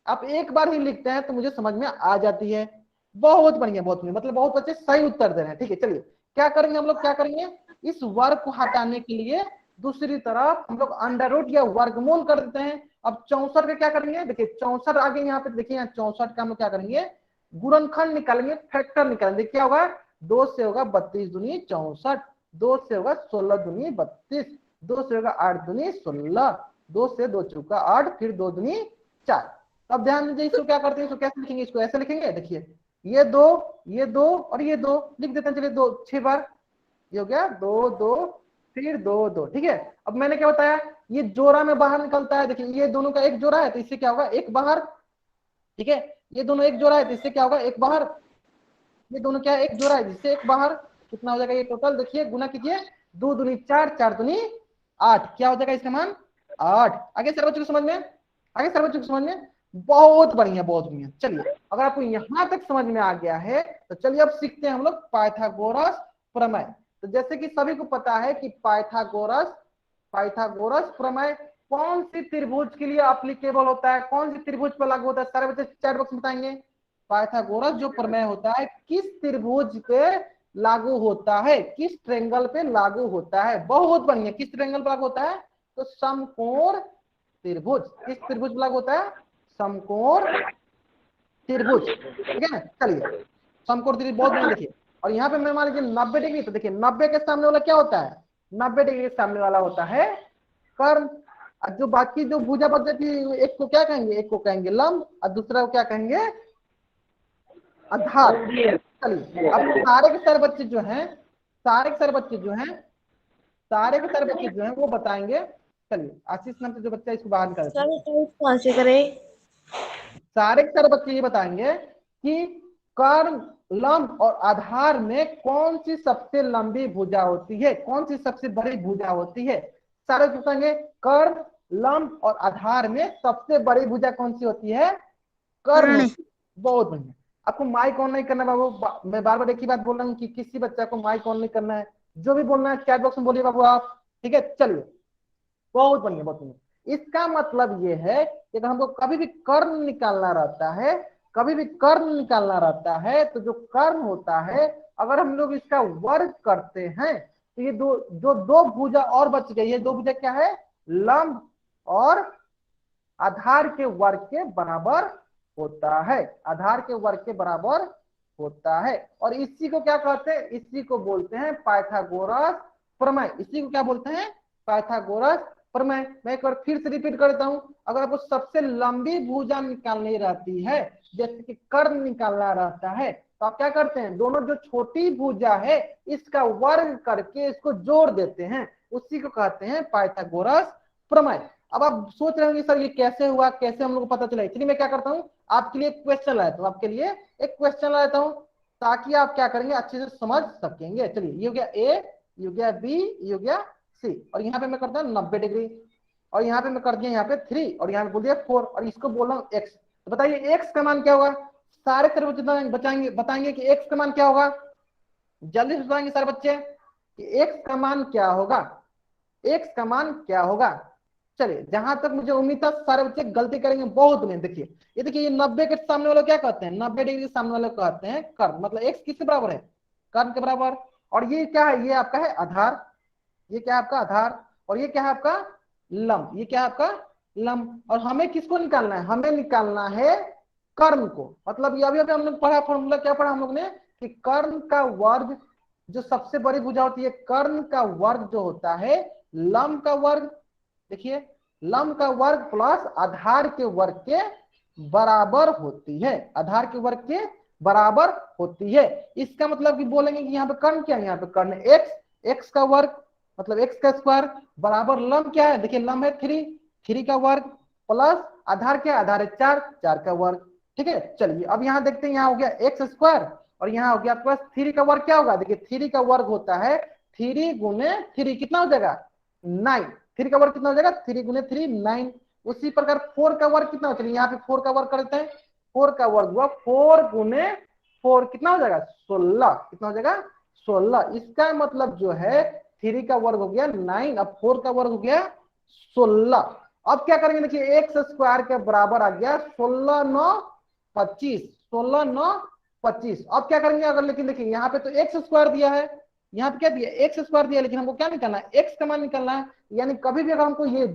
Speaker 1: आप एक बार ही लिखते हैं तो मुझे समझ में आ जाती है। बहुत बढ़िया बहुत बढ़िया, मतलब बहुत बच्चे सही उत्तर दे रहे हैं। ठीक है, चलिए क्या करेंगे हम लोग, क्या करेंगे, इस वर्ग को हटाने के लिए दूसरी तरफ हम लोग अंडर रूट या वर्गमूल कर देते हैं। अब 64 का क्या करेंगे, देखिए 64 आगे यहाँ पे देखिए, यहाँ 64 का हम लोग क्या करेंगे, गुणनखंड निकालेंगे, फैक्टर निकालेंगे, क्या होगा, 2 से होगा 32 दूनी 64। 2 से होगा 16 दूनी 32, 2 से होगा 8 दूनी 16, 2 से 2 चौका 8, फिर 2 दूनी 4। अब ध्यान दीजिए इसको क्या करते हैं, इसको कैसे लिखेंगे, इसको ऐसे लिखेंगे, देखिए ये 2 और ये 2 लिख देते हैं, चलिए 2 6 बार, ये हो गया 2 2 फिर 2 2, ठीक है। अब मैंने क्या बताया, ये जोड़ा में बाहर निकलता है, देखिए ये दोनों का एक जोड़ा है तो इससे क्या होगा, एक बाहर, ठीक है। ये दोनों एक जोड़ा है तो इससे क्या होगा, एक बाहर, ये दोनों क्या है, एक जोड़ा है जिससे एक बाहर, कितना हो जाएगा ये टोटल, देखिए गुना कीजिए, 2 दूनी 4, 4 दूनी 8, क्या हो जाएगा इसका मान 8। आगे सर बच्चों को समझ में, आगे सर बच्चों को समझ में, बहुत बढ़िया बहुत बढ़िया। चलिए अगर आपको यहां तक समझ में आ गया है तो चलिए अब सीखते हैं हम लोग पाइथागोरस प्रमेय। तो जैसे कि सभी को पता है कि पाइथागोरस प्रमेय कौन सी त्रिभुज के लिए एप्लीकेबल होता है, कौन सी त्रिभुज पर लागू होता है, सारे बच्चे चैट बॉक्स में बताएंगे। पाइथागोरस जो प्रमेय होता है किस त्रिभुज पे लागू होता है, किस ट्रायंगल पे लागू होता है, बहुत बढ़िया, किस ट्रायंगल पे लागू होता है, तो समकोण त्रिभुज। किस त्रिभुज पे लागू होता है, समकोण त्रिभुज, ठीक है ना। चलिए समकोण त्रिभुज बहुत बढ़िया, देखिए और यहाँ पे मैं मान लीजिए 90 डिग्री, तो देखिए 90 के सामने वाला क्या होता है, 90 डिग्री के सामने वाला होता है कर्ण। और जो बाकी जो भुजा बच जाती है, एक को क्या कहेंगे, एक को कहेंगे लंब और दूसरा को क्या कहेंगे, आधार। चलिए अब सारे के सारे बच्चे जो हैं, सारे के सारे बच्चे जो हैं, सारे के सारे बच्चे जो हैं वो बताएंगे। चलिए आशीष नाम से जो बच्चा, इसको बाहर निकाल देते हैं।
Speaker 2: कौन से करें?
Speaker 1: सारे के सारे बच्चे ये बताएंगे कि कर्ण, लंब और आधार में कौन सी सबसे लंबी भुजा होती है, कौन सी सबसे बड़ी भुजा होती है। सारे बताएंगे कर्ण, लंब और आधार में सबसे बड़ी भुजा कौन सी होती है, कर्ण होती है। बहुत बढ़िया। आपको माइक ऑन नहीं करना बाबू, मैं बार बार एक ही बात बोल रहा हूँ कि किसी बच्चा को माइक ऑन नहीं करना है, जो भी बोलना है चैट बॉक्स में बोलिए बाबू आप, ठीक है। चलिए बहुत बढ़िया बहुत बढ़िया। इसका मतलब ये है कि अगर हमको कभी भी कर्ण निकालना रहता है, कभी भी कर्ण निकालना रहता है, तो जो कर्ण होता है अगर हम लोग इसका वर्ग करते हैं तो ये दो भुजा और बच गई है, दो भुजा क्या है, लंब और आधार के वर्ग के बराबर होता है, आधार के वर्ग के बराबर होता है। और इसी को क्या कहते हैं, इसी को बोलते हैं पाइथागोरस प्रमेय। इसी को क्या बोलते हैं, पाइथागोरस प्रमेय। मैं एक बार फिर से रिपीट करता हूं, अगर आपको सबसे लंबी भुजा निकालनी रहती है, जैसे कि कर्ण निकालना रहता है, तो आप क्या करते हैं, दोनों जो छोटी भुजा है इसका वर्ग करके इसको जोड़ देते हैं, उसी को कहते हैं पाइथागोरस प्रमेय। अब आप सोच रहे होंगे सर ये कैसे हुआ, कैसे हम लोग को पता चला। इसलिए मैं क्या करता हूँ, आपके लिए क्वेश्चन लाता हूँ, आपके लिए एक क्वेश्चन लाता हूँ ताकि आप क्या करेंगे, अच्छे से समझ सकेंगे। चलिए ये हो गया ए, ये हो गया बी, ये हो गया सी, और यहाँ पे मैं करता हूँ 90 डिग्री, और यहाँ पे मैं कर दिया यहाँ पे 3, और यहाँ पे बोल दिया 4, और इसको बोल रहा हूँ एक्स। तो बताइए एक्स का मान क्या होगा, सारे तरफ बताएंगे कि एक्स का मान क्या होगा, जल्दी से बताएंगे सारे बच्चे कि एक्स का मान क्या होगा, एक्स का मान क्या होगा। चलिए जहां तक मुझे उम्मीद था सारे बच्चे गलती करेंगे, बहुत नहीं। देखिए ये देखिए, ये 90 के सामने वाले क्या कहते हैं, 90 डिग्री के सामने वाले कहते हैं कर्ण, मतलब एक्स किसके बराबर है, कर्ण के बराबर। और ये क्या है, ये आपका है आधार, ये क्या है आपका आधार, और ये क्या है आपका लंब, ये क्या है आपका लंब। और हमें किसको निकालना है, हमें निकालना है कर्ण को। मतलब ये अभी अभी हम लोग पढ़ा फॉर्मूला, क्या पढ़ा हम लोग ने, कि कर्ण का वर्ग जो सबसे बड़ी भुजा होती है, कर्ण का वर्ग जो होता है लंब का वर्ग, देखिए लंब का वर्ग प्लस आधार के वर्ग के बराबर होती है, आधार के वर्ग के बराबर होती है। इसका मतलब कि बोलेंगे कि यहाँ पे कर्ण क्या है, यहाँ पे कर्ण एक्स, एक्स का वर्ग मतलब एक्स का स्क्वायर बराबर लंब क्या है, देखिए लंब है 3, 3 का वर्ग प्लस आधार क्या है, आधार है 4, 4 का वर्ग, ठीक है। चलिए अब यहाँ देखते हैं, यहाँ हो गया एक्स स्क्वायर और यहाँ हो गया प्लस 3 का वर्ग क्या होगा, देखिए 3 का वर्ग होता है 3 गुने 3, कितना हो जाएगा 9, 3 का वर्ग कितना हो जाएगा 3 गुने 3 9। उसी प्रकार 4 का वर्ग कितना हो, चलिए यहाँ पे 4 का वर्ग करते हैं, 4 का वर्ग हुआ 4 गुने 4 कितना हो जाएगा 16, कितना हो जाएगा 16। इसका मतलब जो है 3 का वर्ग हो गया 9, अब 4 का वर्ग हो गया 16। अब क्या करेंगे, देखिए एक्स स्क्वायर के बराबर आ गया 16 9 25, 16 9 25। अब क्या करेंगे, अगर लेकिन देखिए यहाँ पे तो एक्स स्क्वायर दिया है, यहाँ पे क्या दिया एक्स स्क्वायर दिया, लेकिन हमको क्या निकालना है, एक्स का मान निकालना है। यानी कभी भी अगर हमको ये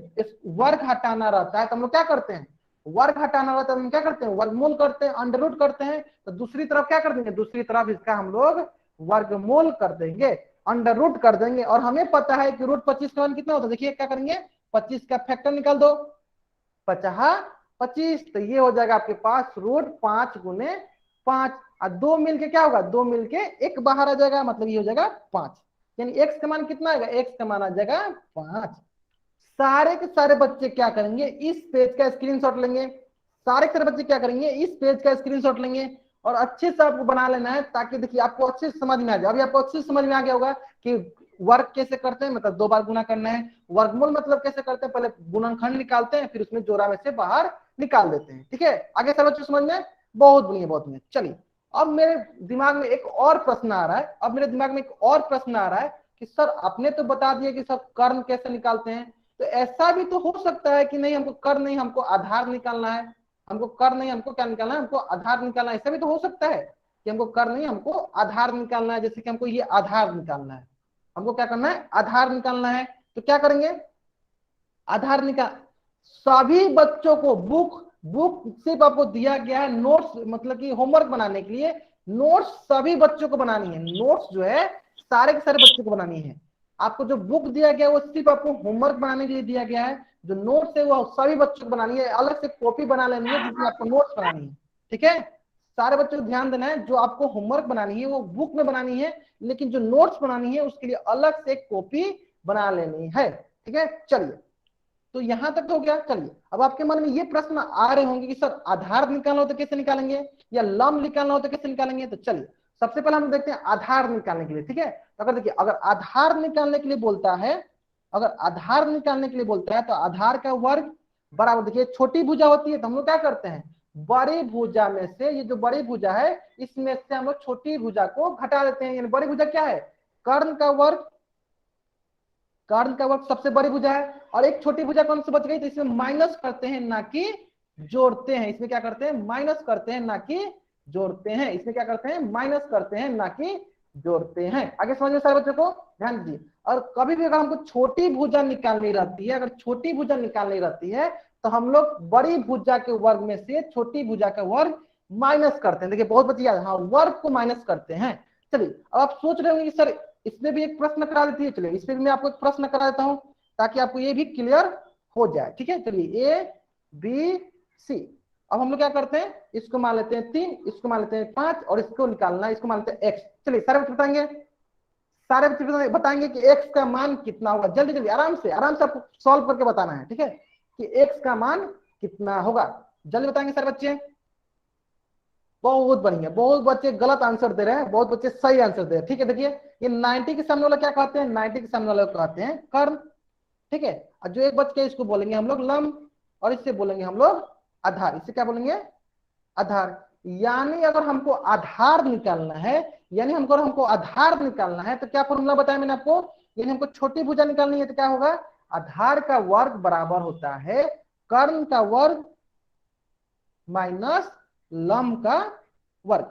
Speaker 1: वर्ग हटाना रहता है तो हम लोग क्या करते हैं, वर्ग हटाना रहता है हम क्या करते हैं, वर्गमूल करते हैं, अंडर रूट करते हैं। तो दूसरी तरफ क्या कर देंगे, दूसरी तरफ इसका हम लोग वर्गमूल कर देंगे। अंडर रूट कर देंगे, और हमें पता है कि रूट 25 का मान कितना होता है। देखिए क्या करेंगे, 25 का फैक्टर निकाल दो, 50 तो ये हो जाएगा आपके पास रूट 5 गुने 5, और 2 मिलके क्या होगा, 2 मिलके 1 बाहर आ जाएगा, मतलब ये हो जाएगा 5, यानी x का मान कितना आएगा, x का मान आ जाएगा 5। सारे के सारे बच्चे क्या करेंगे, इस पेज का स्क्रीनशॉट लेंगे, सारे के सारे बच्चे क्या करेंगे, इस पेज का स्क्रीनशॉट लेंगे, और अच्छे से आपको बना लेना है, ताकि देखिए आपको अच्छे से समझ में आ जाए। अभी आपको अच्छे से समझ में आ गया होगा कि वर्ग कैसे करते हैं, मतलब 2 बार गुना करना है, वर्गमूल मतलब कैसे करते हैं, पहले गुणनखंड निकालते हैं, फिर उसमें जोड़ा में से बाहर निकाल देते हैं। ठीक है, आगे सब अच्छे समझ में, बहुत बढ़िया बहुत बढ़िया। चलिए अब मेरे दिमाग में एक और प्रश्न आ रहा है, अब मेरे दिमाग में एक और प्रश्न आ रहा है कि सर आपने तो बता दिया कि सर कर्ण कैसे निकालते हैं, तो ऐसा भी तो हो सकता है कि नहीं हमको कर्ण नहीं, हमको आधार निकालना है, हमको कर्ण नहीं, हमको क्या निकालना है, हमको आधार निकालना है। ऐसा भी तो हो सकता है कि हमको कर्ण नहीं, हमको आधार निकालना है, जैसे कि हमको ये आधार निकालना है, हमको क्या करना है, आधार निकालना है। तो क्या करेंगे, आधार निकाल, सभी बच्चों को बुक बुक सिर्फ आपको दिया गया है नोट्स, मतलब कि होमवर्क बनाने के लिए, नोट्स सभी बच्चों को बनानी है, नोट्स जो है सारे के सारे बच्चों को बनानी है। आपको जो बुक दिया गया है वो सिर्फ आपको होमवर्क बनाने के लिए दिया गया है, जो नोट्स है वो सभी बच्चों को बनानी है, अलग से कॉपी बना लेनी है जिसमें आपको नोट्स बनानी है। ठीक है, सारे बच्चों को ध्यान देना है, जो आपको होमवर्क बनानी है वो बुक में बनानी है, लेकिन जो नोट्स बनानी है उसके लिए अलग से कॉपी बना लेनी है। ठीक है, चलिए तो यहां तक तो हो गया। चलिए अब आपके मन में ये प्रश्न आ रहे होंगे कि सर आधार निकालना हो तो कैसे निकालेंगे, या लंब निकालना हो तो कैसे निकालेंगे। तो चलिए सबसे पहले हम देखते हैं आधार निकालने के लिए। ठीक है, तो अगर देखिए अगर आधार निकालने के लिए बोलता है, अगर आधार निकालने के लिए बोलता है तो आधार का वर्ग बराबर, देखिए छोटी भुजा होती है तो हम लोग क्या करते हैं, बड़ी भुजा में से, ये जो बड़ी भुजा है इसमें से हम लोग छोटी भुजा को घटा देते हैं, यानी बड़ी भुजा क्या है, कर्ण का वर्ग, कर्ण का वर्ग सबसे बड़ी भुजा है, और एक छोटी भुजा कौन सी बच गई, तो इसमें माइनस करते हैं ना कि जोड़ते हैं, इसमें क्या करते हैं, माइनस करते हैं ना कि जोड़ते हैं, इसमें क्या करते हैं, माइनस करते हैं ना कि जोड़ते हैं। आगे समझ में सारे बच्चों को, ध्यान दीजिए। और कभी भी अगर हमको छोटी भुजा निकालनी रहती है, अगर छोटी भुजा निकालनी रहती है तो हम लोग बड़ी भुजा के वर्ग में से छोटी भुजा का वर्ग माइनस करते हैं। देखिए बहुत बच्चे याद, हाँ वर्ग को माइनस करते हैं। चलिए अब आप सोच रहे होंगे कि सर इसमें भी एक प्रश्न करा देती है, चलिए इसमें भी मैं आपको एक प्रश्न करा देता हूं ताकि आपको ये भी क्लियर हो जाए। ठीक है, चलिए ए बी सी, अब हम लोग क्या करते हैं, इसको मान लेते हैं 3, इसको मान लेते हैं 5, और इसको निकालना है, इसको मान लेते हैं x। चलिए सारे बच्चे बताएंगे, सारे बच्चे बताएंगे कि x का मान कितना होगा, जल्दी जल्दी आराम से आपको सॉल्व करके बताना है। ठीक है, कि x का मान कितना होगा, जल्दी बताएंगे सारे बच्चे। बहुत बढ़िया, बहुत बच्चे गलत आंसर दे रहे हैं, बहुत बच्चे सही आंसर दे रहे हैं। ठीक है, देखिए ये 90 के सामने वाला क्या कहते हैं, 90 के सामने वाला कहते हैं कर्ण। ठीक है, और जो एक बच के इसको बोलेंगे हम लोग लंब, और इससे बोलेंगे हम लोग आधार, इससे क्या बोलेंगे, आधार। यानी अगर हमको आधार निकालना है, यानी हमको आधार निकालना है तो क्या फॉर्मूला बताया मैंने आपको, यानी हमको छोटी भुजा निकालनी है तो क्या होगा, आधार का वर्ग बराबर होता है कर्ण का वर्ग माइनस लंब का वर्ग,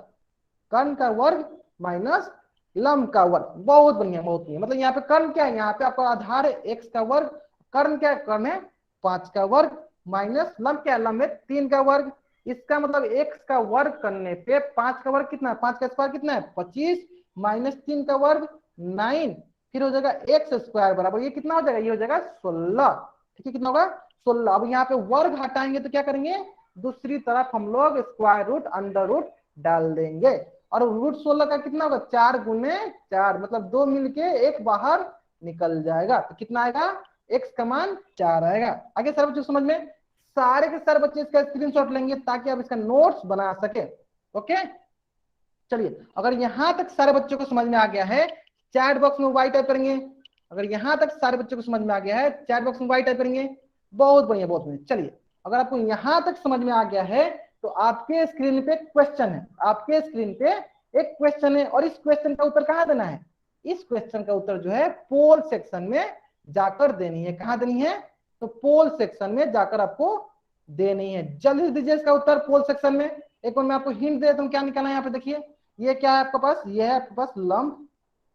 Speaker 1: कर्ण का वर्ग माइनस लंब का वर्ग। बहुत बढ़िया बहुत बढ़िया, मतलब यहाँ पे कर्ण क्या है, यहाँ पे आपका आधार है x का वर्ग, कर्ण क्या है, कर्ण है 5 का वर्ग, माइनस लंब क्या है, लंब है 3 का वर्ग। इसका मतलब x का वर्ग करने पे 5 का वर्ग कितना है, 5 का स्क्वायर कितना है 25, माइनस 3 का वर्ग 9, फिर हो जाएगा एक्स स्क्वायर बराबर ये कितना हो जाएगा, ये हो जाएगा 16। ठीक है, कितना होगा 16। अब यहाँ पे वर्ग हटाएंगे तो क्या करेंगे, दूसरी तरफ हम लोग स्क्वायर रूट अंडर रूट डाल देंगे, और रूट 16 का कितना होगा, 4 गुने 4, मतलब 2 मिलके 1 बाहर निकल जाएगा, तो कितना आएगा, x का मान 4 आएगा। आगे सारे बच्चे समझ में, सारे के सारे बच्चे इसका स्क्रीनशॉट लेंगे ताकि आप इसका नोट्स बना सके। ओके, चलिए अगर यहां तक सारे बच्चों को समझ में आ गया है, चैट बॉक्स में वाई टाइप करेंगे। अगर यहां तक सारे बच्चों को समझ में आ गया है, चैट बॉक्स में वाई टाइप करेंगे। बहुत बढ़िया बहुत बढ़िया। चलिए अगर आपको यहां तक समझ में आ गया है तो आपके स्क्रीन पे क्वेश्चन है, आपके स्क्रीन पे एक क्वेश्चन है, और इस क्वेश्चन का उत्तर कहां देना है, इस क्वेश्चन का उत्तर जो है पोल सेक्शन में जाकर देनी है। कहां देनी है, तो पोल सेक्शन में जाकर आपको देनी है। जल्दी दीजिए इसका उत्तर पोल सेक्शन में। एक बार मैं आपको हिंट दे देता हूं क्या निकालना है। यहाँ पे देखिए ये क्या है आपके पास, ये है आपके पास लंब,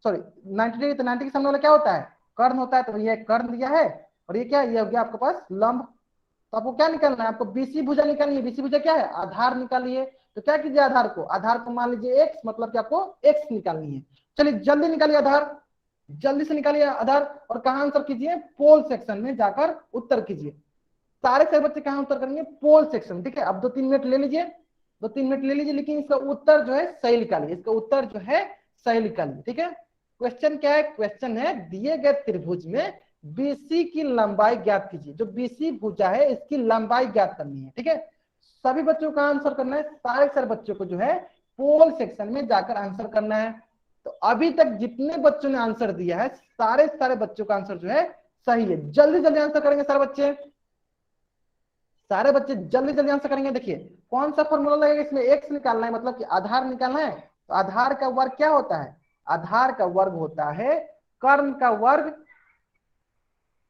Speaker 1: सॉरी 90 डिग्री, तो 90 के सामने वाला क्या होता है, कर्ण होता है, तो ये कर्ण दिया है, और ये क्या है, ये हो गया आपके पास लंब। तो आपको क्या निकालना है, आपको बीसी भुजा निकालनी है। बीसी भुजा क्या है, आधार निकालिए। तो क्या कीजिए, आधार को मान लीजिए x, मतलब कि आपको x निकालनी है। चलिए जल्दी निकालिए आधार, जल्दी से निकालिए आधार और कहाँ आंसर कीजिए, पोल सेक्शन में जाकर उत्तर कीजिए। सारे बच्चे कहाँ उत्तर करेंगे, पोल सेक्शन। ठीक है, अब 2-3 मिनट ले लीजिए, 2-3 मिनट ले लीजिए, लेकिन इसका उत्तर जो है सही निकालिए, इसका उत्तर जो है सही निकालिए। ठीक है, क्वेश्चन क्या है, क्वेश्चन है दिए गए त्रिभुज में बीसी की लंबाई ज्ञात कीजिए। जो बीसी भुजा है इसकी लंबाई ज्ञात करनी है। ठीक है, सभी बच्चों का आंसर करना है, सारे बच्चों को जो है पोल सेक्शन में जाकर आंसर करना है। तो अभी तक जितने बच्चों ने आंसर दिया है सारे बच्चों का आंसर जो है सही है। जल्दी जल्दी आंसर करेंगे सारे बच्चे, सारे बच्चे जल्दी जल्दी आंसर करेंगे। देखिए कौन सा फॉर्मूला लगेगा इसमें, एक्स निकालना है, मतलब कि आधार निकालना है। तो आधार का वर्ग क्या होता है, आधार का वर्ग होता है कर्ण का वर्ग,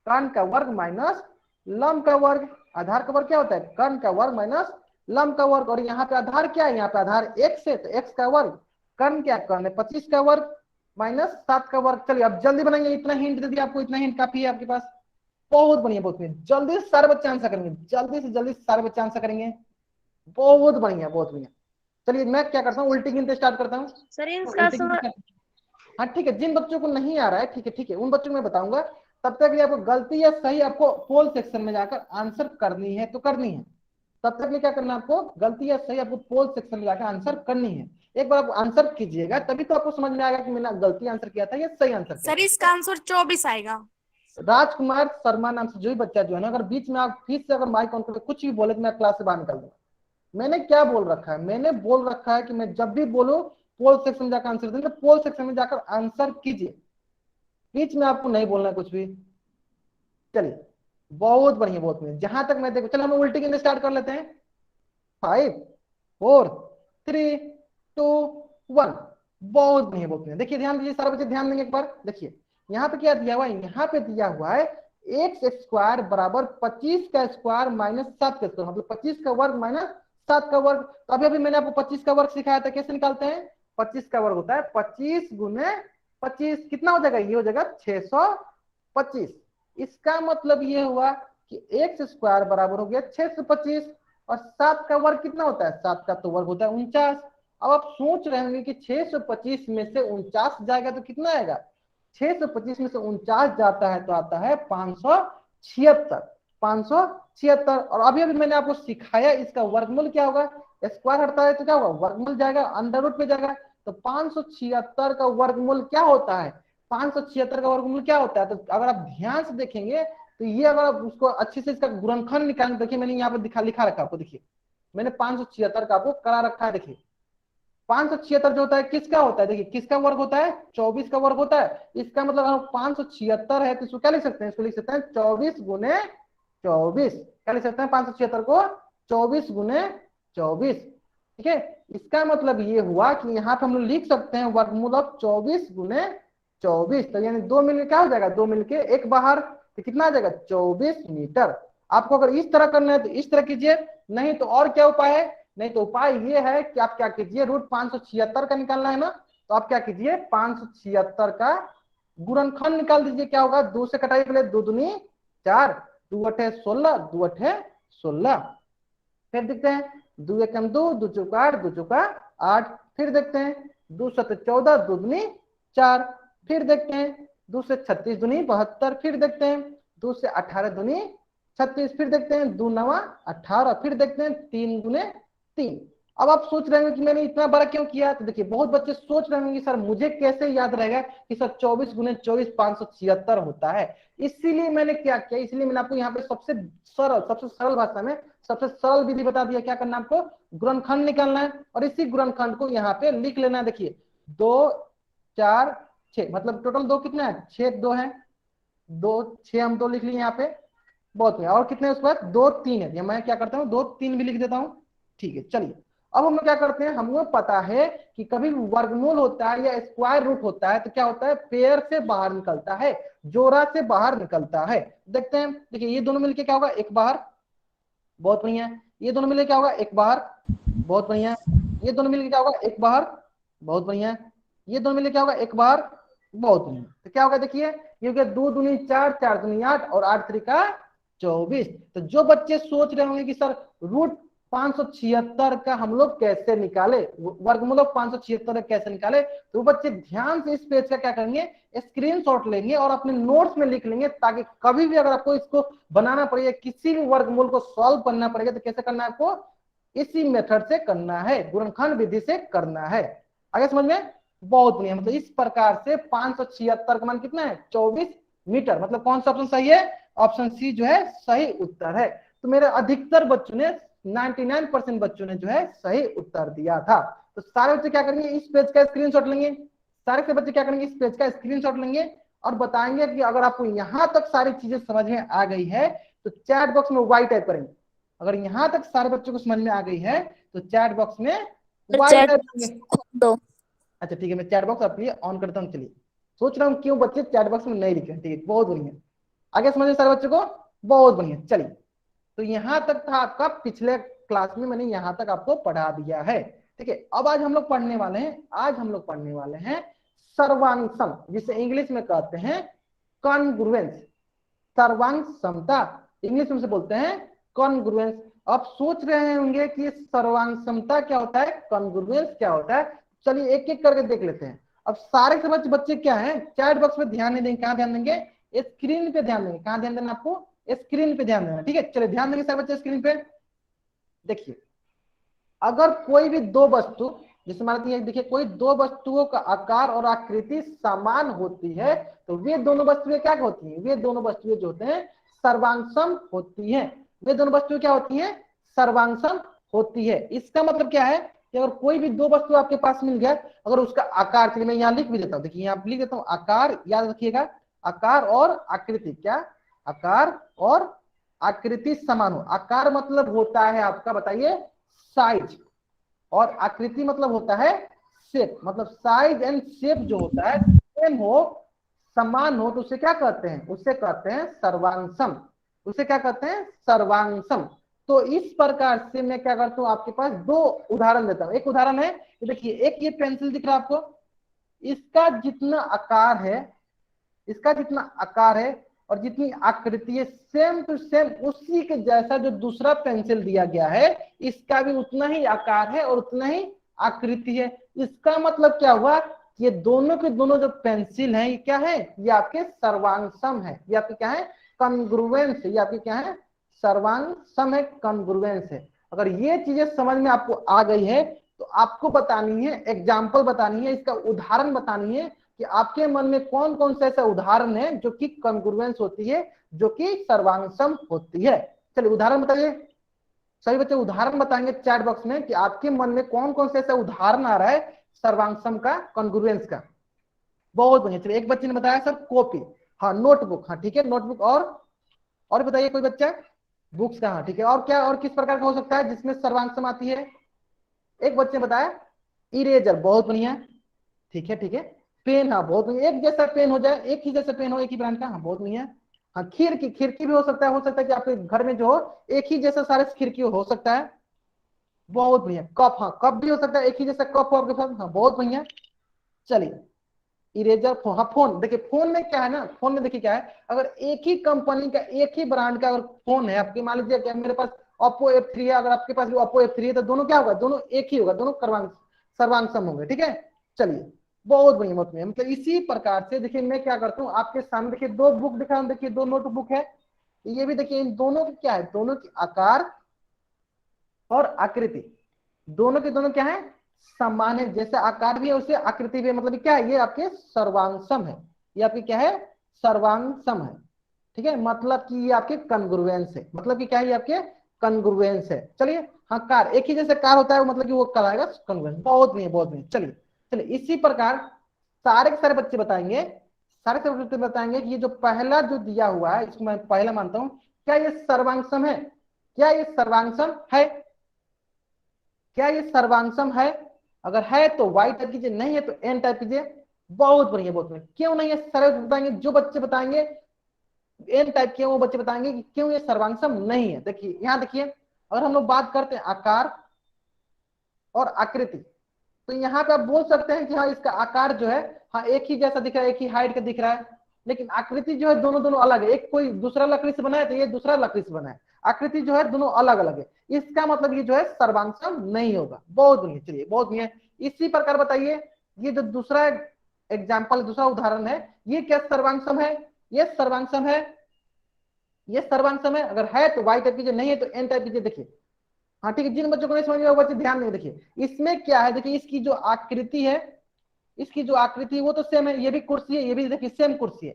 Speaker 1: कर्ण का वर्ग माइनस लंब का वर्ग। आधार का वर्ग क्या होता है, कर्ण का वर्ग माइनस लंब का वर्ग। और यहाँ पे आधार क्या है, यहाँ पे आधार एक्स है, तो एक्स का वर्ग, कर्ण क्या, कर्ण है 25 का वर्ग माइनस 7 का वर्ग। चलिए अब जल्दी बनाएंगे, इतना हिंट दे दिया आपको, इतना हिंट काफी है आपके पास। बहुत बढ़िया, बहुत बढ़िया, जल्दी से सारे बच्चे आंसर करेंगे, जल्दी से जल्दी सारे बच्चे आंसर करेंगे। बहुत बढ़िया, बहुत बढ़िया। चलिए मैं क्या करता हूँ, उल्टी गिनते स्टार्ट करता हूँ।
Speaker 2: सर इसका
Speaker 1: हाँ ठीक है, जिन बच्चों को नहीं आ रहा है ठीक है ठीक है, उन बच्चों को मैं बताऊंगा। तब तक लिए आपको गलती या सही आपको पोल सेक्शन में जाकर आंसर करनी है तो करनी है। तब तक लिए क्या करना है आपको, गलती या सही आपको पोल सेक्शन में जाकर आंसर करनी है। एक बार आप आंसर कीजिएगा तभी तो आपको समझ में आएगा कि मैंने गलती आंसर किया था या सही आंसर किया
Speaker 2: सर इसका आंसर 24 आएगा।
Speaker 1: राजकुमार शर्मा नाम से जो भी बच्चा जो है ना, अगर बीच में आप फिर से अगर माइक ऑन करके कुछ भी बोले तो मैं क्लास से बाहर निकल दूंगा। मैंने क्या बोल रखा है, मैंने बोल रखा है कि मैं जब भी बोलूं पोल सेक्शन में जाकर आंसर देंगे, पोल सेक्शन में जाकर आंसर कीजिए, बीच में आपको नहीं बोलना है कुछ भी। चलिए बहुत बढ़िया, बहुत बढ़िया। जहां तक मैं देखो, चलो हम उल्टी गिनते स्टार्ट कर लेते हैं। 5 4 3 2 1। बहुत बढ़िया, बहुत बढ़िया। देखिए ध्यान दीजिए सारे बच्चे, ध्यान देंगे एक बार। देखिए यहाँ पे क्या दिया हुआ है, यहाँ पे दिया हुआ है एक्स स्क्वायर बराबर 25 का स्क्वायर माइनस 7 का स्क्वायर, मतलब 25 का वर्ग माइनस 7 का वर्ग। तो अभी अभी मैंने आपको 25 का वर्ग सिखाया था, कैसे निकालते हैं। 25 का वर्ग होता है 25 गुने 25, कितना हो जाएगा, ये हो जाएगा 625। इसका मतलब ये हुआ कि एक्स स्क्वायर बराबर हो गया 625, और 7 का वर्ग कितना होता है, 7 का तो वर्ग होता है 49। अब आप सोच रहे होंगे कि 625 में से 49 जाएगा तो कितना आएगा, 625 में से 49 जाता है तो आता है 576, 576। और अभी अभी मैंने आपको सिखाया इसका वर्गमूल क्या होगा, स्क्वायर हटता है तो क्या होगा, वर्गमूल जाएगा, अंडर रूट पे जाएगा। तो 576 का वर्गमूल क्या होता है, 576 का वर्गमूल क्या होता है। तो अगर आप ध्यान से देखेंगे तो ये अगर आप उसको अच्छे से इसका गुणनखंड निकालें, देखिए मैंने यहाँ पे लिखा रखा आपको, देखिए मैंने 576 का आपको करा रखा है। देखिए 576 जो होता है किसका होता है, देखिए किसका वर्ग होता है, 24 का वर्ग होता है। इसका मतलब अगर 576 है तो इसको क्या लिख सकते हैं, इसको लिख सकते हैं 24 गुने 24। क्या लिख सकते हैं 576 को 24 गुने 24। ठीक है, इसका मतलब ये हुआ कि यहाँ पे हम लोग लिख सकते हैं वर्गमूल ऑफ 24 गुने 24। तो यानी 2 मिलके क्या हो जाएगा, 2 मिलके 1 बाहर, तो कितना आ जाएगा 24 मीटर। आपको अगर इस तरह करना है तो इस तरह कीजिए, नहीं तो और क्या उपाय है, नहीं तो उपाय ये है कि आप क्या कीजिए, रूट 576 का निकालना है ना, तो आप क्या कीजिए 576 का गुणनखंड निकाल दीजिए। क्या होगा, 2 से कटाई पहले 2 दूनी 4, 2 अठे 16, 2 अठे 16। फिर देखते हैं 2 एकम 2, 2 चौका 8, 2 चौका 8। फिर देखते हैं 2 7 14, 2 दूनी 4। फिर देखते हैं 2 से 36 दूनी 72। फिर देखते हैं 2 से 18 दूनी 36। फिर देखते हैं 2 9 18। फिर देखते हैं 3 दूने 3। अब आप सोच रहे होंगे कि मैंने इतना बड़ा क्यों किया, तो देखिए बहुत बच्चे सोच रहे होंगे सर मुझे कैसे याद रहेगा कि सर 24 गुने 24 576 होता है। इसीलिए मैंने क्या किया, इसलिए मैंने आपको यहाँ पे सबसे सरल भाषा में सबसे सरल विधि बता दिया। क्या करना है आपको, गुणनखंड निकालना है और इसी गुणनखंड को यहाँ पे लिख लेना है। देखिए 2 4 6, मतलब टोटल 2 कितना है, 6 2 है, 2 6 हम 2 लिख लिए यहाँ पे। बहुत है, और कितने उसके बाद 2 3 है, मैं क्या करता हूँ 2 3 भी लिख देता हूँ। ठीक है, चलिए अब हम लोग क्या करते हैं, हम लोग पता है कि कभी वर्गमूल होता है या स्क्वायर रूट होता है तो क्या होता है, पेयर से बाहर निकलता है, जोड़ा से बाहर निकलता है। देखते हैं, देखिए ये दोनों मिलके क्या होगा, एक बाहर, बहुत बढ़िया। ये दोनों मिलके क्या होगा, एक बाहर, बहुत बढ़िया। ये दोनों मिलके क्या होगा, एक बाहर, बहुत बढ़िया। ये दोनों मिलके क्या होगा, एक बाहर, बहुत बढ़िया। तो क्या होगा, देखिए ये हो गया 2 दूनी 4, 4 दूनी 8 और 8 3 का 24। तो जो बच्चे सोच रहे होंगे कि सर रूट 576 का हम लोग कैसे निकाले, वर्गमूल ऑफ 576 कैसे निकाले। तो बच्चे ध्यान से इस पेज का क्या करेंगे, स्क्रीनशॉट लेंगे और अपने नोट्स में लिख लेंगे, ताकि कभी भी अगर आपको इसको बनाना पड़े, किसी भी वर्गमूल को सॉल्व करना पड़ेगा, तो कैसे करना है आपको, इसी मेथड से करना है, गुणनखंड विधि से करना है। आगे समझ में, बहुत बढ़िया। मतलब इस प्रकार से 576 का मान कितना है, 24 मीटर। मतलब कौन सा ऑप्शन सही है, ऑप्शन सी जो है सही उत्तर है। तो मेरे अधिकतर बच्चों ने 99% बच्चों ने जो है सही उत्तर दिया था। तो सारे बच्चे क्या करेंगे, इस पेज का स्क्रीनशॉट लेंगे, सारे के बच्चे क्या करेंगे, इस पेज का स्क्रीनशॉट लेंगे और बताएंगे कि अगर आपको यहां तक सारी चीजें समझ में आ गई है तो चैट बॉक्स में वाई टाइप करेंगे। अगर यहां तक सारे बच्चों को समझ में आ गई है तो चैट बॉक्स में वाई
Speaker 2: चैट
Speaker 1: टाइप करेंगे।
Speaker 2: दो।
Speaker 1: अच्छा ठीक है, मैं चैट बॉक्स आपके लिए ऑन करता हूँ। चलिए, सोच रहा हूँ क्यों बच्चे चैट बॉक्स में नहीं लिखे, ठीक है, बहुत बढ़िया। आगे समझे सारे बच्चों को, बहुत बढ़िया। चलिए, तो यहां तक था आपका, पिछले क्लास में मैंने यहां तक आपको पढ़ा दिया है, ठीक है। अब आज हम लोग पढ़ने वाले हैं, आज हम लोग पढ़ने वाले हैं सर्वांग सम, जिसे इंग्लिश में कहते हैं कॉन्ग्रुएंस। सर्वांग समता इंग्लिश में से बोलते हैं कॉन्ग्रुएंस। आप सोच रहे होंगे कि सर्वांग समता क्या होता है, कॉन्ग्रुएंस क्या होता है। चलिए एक एक करके देख लेते हैं। अब सारे समझ बच्चे क्या है, चैट बॉक्स में ध्यान नहीं देंगे, कहां ध्यान देंगे, स्क्रीन पे ध्यान देंगे। कहां ध्यान देना आपको, स्क्रीन पे ध्यान देना, ठीक है। चलिए ध्यान देंगे सारे बच्चे स्क्रीन पे। देखिए, अगर कोई भी दो वस्तु, जैसे मान लीजिए देखिए, कोई दो वस्तुओं का आकार और आकृति समान होती है तो वे दोनों वस्तुएं क्या होती हैं, वे दोनों वस्तुएं जो होते हैं सर्वांगसम होती हैं। वे दोनों वस्तुएं क्या होती हैं, सर्वांगसम होती है। इसका मतलब क्या है कि अगर कोई भी दो वस्तु आपके पास मिल गया, अगर उसका आकार, चलिए मैं यहाँ लिख भी देता हूँ, देखिए यहाँ लिख देता हूँ, आकार याद रखिएगा, आकार और आकृति, क्या, आकार और आकृति समान हो। आकार मतलब होता है आपका, बताइए, साइज, और आकृति मतलब होता है शेप। मतलब साइज एंड शेप जो होता है सेम हो, समान हो, तो उसे क्या कहते हैं, उसे कहते हैं सर्वांगसम। उसे क्या कहते हैं, सर्वांगसम। तो इस प्रकार से मैं क्या करता हूं, आपके पास दो उदाहरण देता हूं। एक उदाहरण है, देखिए, एक ये पेंसिल दिख रहा है आपको, इसका जितना आकार है, इसका जितना आकार है और जितनी आकृति है, सेम टू सेम उसी के जैसा जो दूसरा पेंसिल दिया गया है, इसका भी उतना ही आकार है और उतना ही आकृति है। इसका मतलब क्या हुआ, ये दोनों के दोनों जो पेंसिल हैं, ये क्या है, ये आपके सर्वांगसम है, ये आपके क्या है, कॉन्ग्रुएंस है, ये आपके क्या है, सर्वांगसम है, कॉन्ग्रुएंस है। अगर ये चीजें समझ में आपको आ गई है तो आपको बतानी है, एग्जाम्पल बतानी है, इसका उदाहरण बतानी है कि आपके मन में कौन कौन से ऐसा उदाहरण है जो कि कॉन्ग्रुएंस होती है, जो कि सर्वांगसम होती है। चलिए उदाहरण बताइए, सभी बच्चे उदाहरण बताएंगे चैट बॉक्स में कि आपके मन में कौन कौन से ऐसा उदाहरण आ रहा है सर्वांगसम का, कॉन्ग्रुएंस का। बहुत बढ़िया। चलिए एक बच्चे ने बताया सर कॉपी, हाँ नोटबुक, हाँ ठीक है नोटबुक, और बताइए कोई बच्चा, बुक्स का, हाँ ठीक है। और क्या, और किस प्रकार का हो सकता है जिसमें सर्वांगसम आती है, एक बच्चे ने बताया इरेजर, बहुत बढ़िया, ठीक है ठीक है। पेन, हाँ बहुत बढ़िया, एक जैसा पेन हो जाए, एक ही जैसा पेन हो, एक ही ब्रांड का, हाँ बहुत बढ़िया। हाँ खिड़की, खिड़की भी हो सकता है कि आपके घर में जो हो एक ही जैसा सारे खिड़की हो सकता है, बहुत बढ़िया। कप, हाँ कप भी हो सकता है, एक ही जैसा कप हो आपके पास, हाँ बहुत बढ़िया। चलिए इरेजर, फोन, हाँ फोन, देखिए फोन में क्या है ना, फोन में देखिए क्या है, अगर एक ही कंपनी का एक ही ब्रांड का अगर फोन है आपके, मान लीजिए कि मेरे पास ओप्पो F3 है, अगर आपके पास भी ओप्पो F3 है, तो दोनों क्या होगा, दोनों एक ही होगा, दोनों सर्वांगसम होंगे, ठीक है। चलिए बहुत बढ़िया, बहुत बढ़िया। मतलब इसी प्रकार से देखिए मैं क्या करता हूँ, आपके सामने देखिए दो बुक दिखा रहा हूँ, देखिए दो नोटबुक है, ये भी देखिए, इन दोनों की क्या है, दोनों की आकार और आकृति दोनों के दोनों क्या है, समान है। जैसे आकार भी है उसे आकृति भी है, मतलब क्या है, ये आपके सर्वांगसम है, ये आपके क्या है, सर्वांगसम है, ठीक है। मतलब कि ये आपके कॉन्ग्रुएंस है, मतलब कि क्या है, ये आपके कॉन्ग्रुएंस है। चलिए, हाँ कार, एक ही जैसे कार होता है मतलब कि वो कहलाएगा कॉन्ग्रुएंस। बहुत नहीं, बहुत नहीं। चलिए चलिए इसी प्रकार सारे के सारे बच्चे बताएंगे, सारे सारे बच्चे बताएंगे कि ये जो पहला जो दिया हुआ है, इसको मैं पहला मानता हूं, क्या ये सर्वांगसम है, क्या ये सर्वांगसम है, क्या ये सर्वांगसम है। अगर है तो वाई टाइप कीजिए, नहीं है तो एन टाइप कीजिए। बहुत बढ़िया, बहुत बढ़िया। क्यों नहीं है, सारे बताएंगे, जो बच्चे बताएंगे एन टाइप के वो बच्चे बताएंगे कि क्यों ये सर्वांगसम नहीं है। देखिए यहाँ देखिए, अगर हम लोग बात करते हैं आकार और आकृति, तो यहाँ पे आप बोल सकते हैं कि हाँ इसका आकार जो है, हाँ एक ही जैसा दिख रहा है, एक ही हाइट का दिख रहा है, लेकिन आकृति जो है दोनों दोनों अलग है। एक कोई दूसरा लकड़ी से बना है तो ये दूसरा लकड़ी से बना है। आकृति जो है दोनों अलग अलग है, इसका मतलब ये जो है सर्वांग नहीं होगा। बहुत बढ़िया, चलिए बहुत बढ़िया। इसी प्रकार बताइए ये जो दूसरा एग्जाम्पल, दूसरा उदाहरण है, ये क्या सर्वांग है? ये सर्वांग है, ये सर्वांग है। अगर है तो वाई टाइप कीजिए, नहीं है तो एन टाइप कीजिए। देखिए हाँ ठीक है, जिन बच्चों को नहीं समझ में वो बच्चे ध्यान नहीं, देखिए इसमें क्या है, देखिए इसकी जो आकृति है, इसकी जो आकृति है वो तो सेम है, ये भी कुर्सी है, ये भी देखिए सेम कुर्सी है,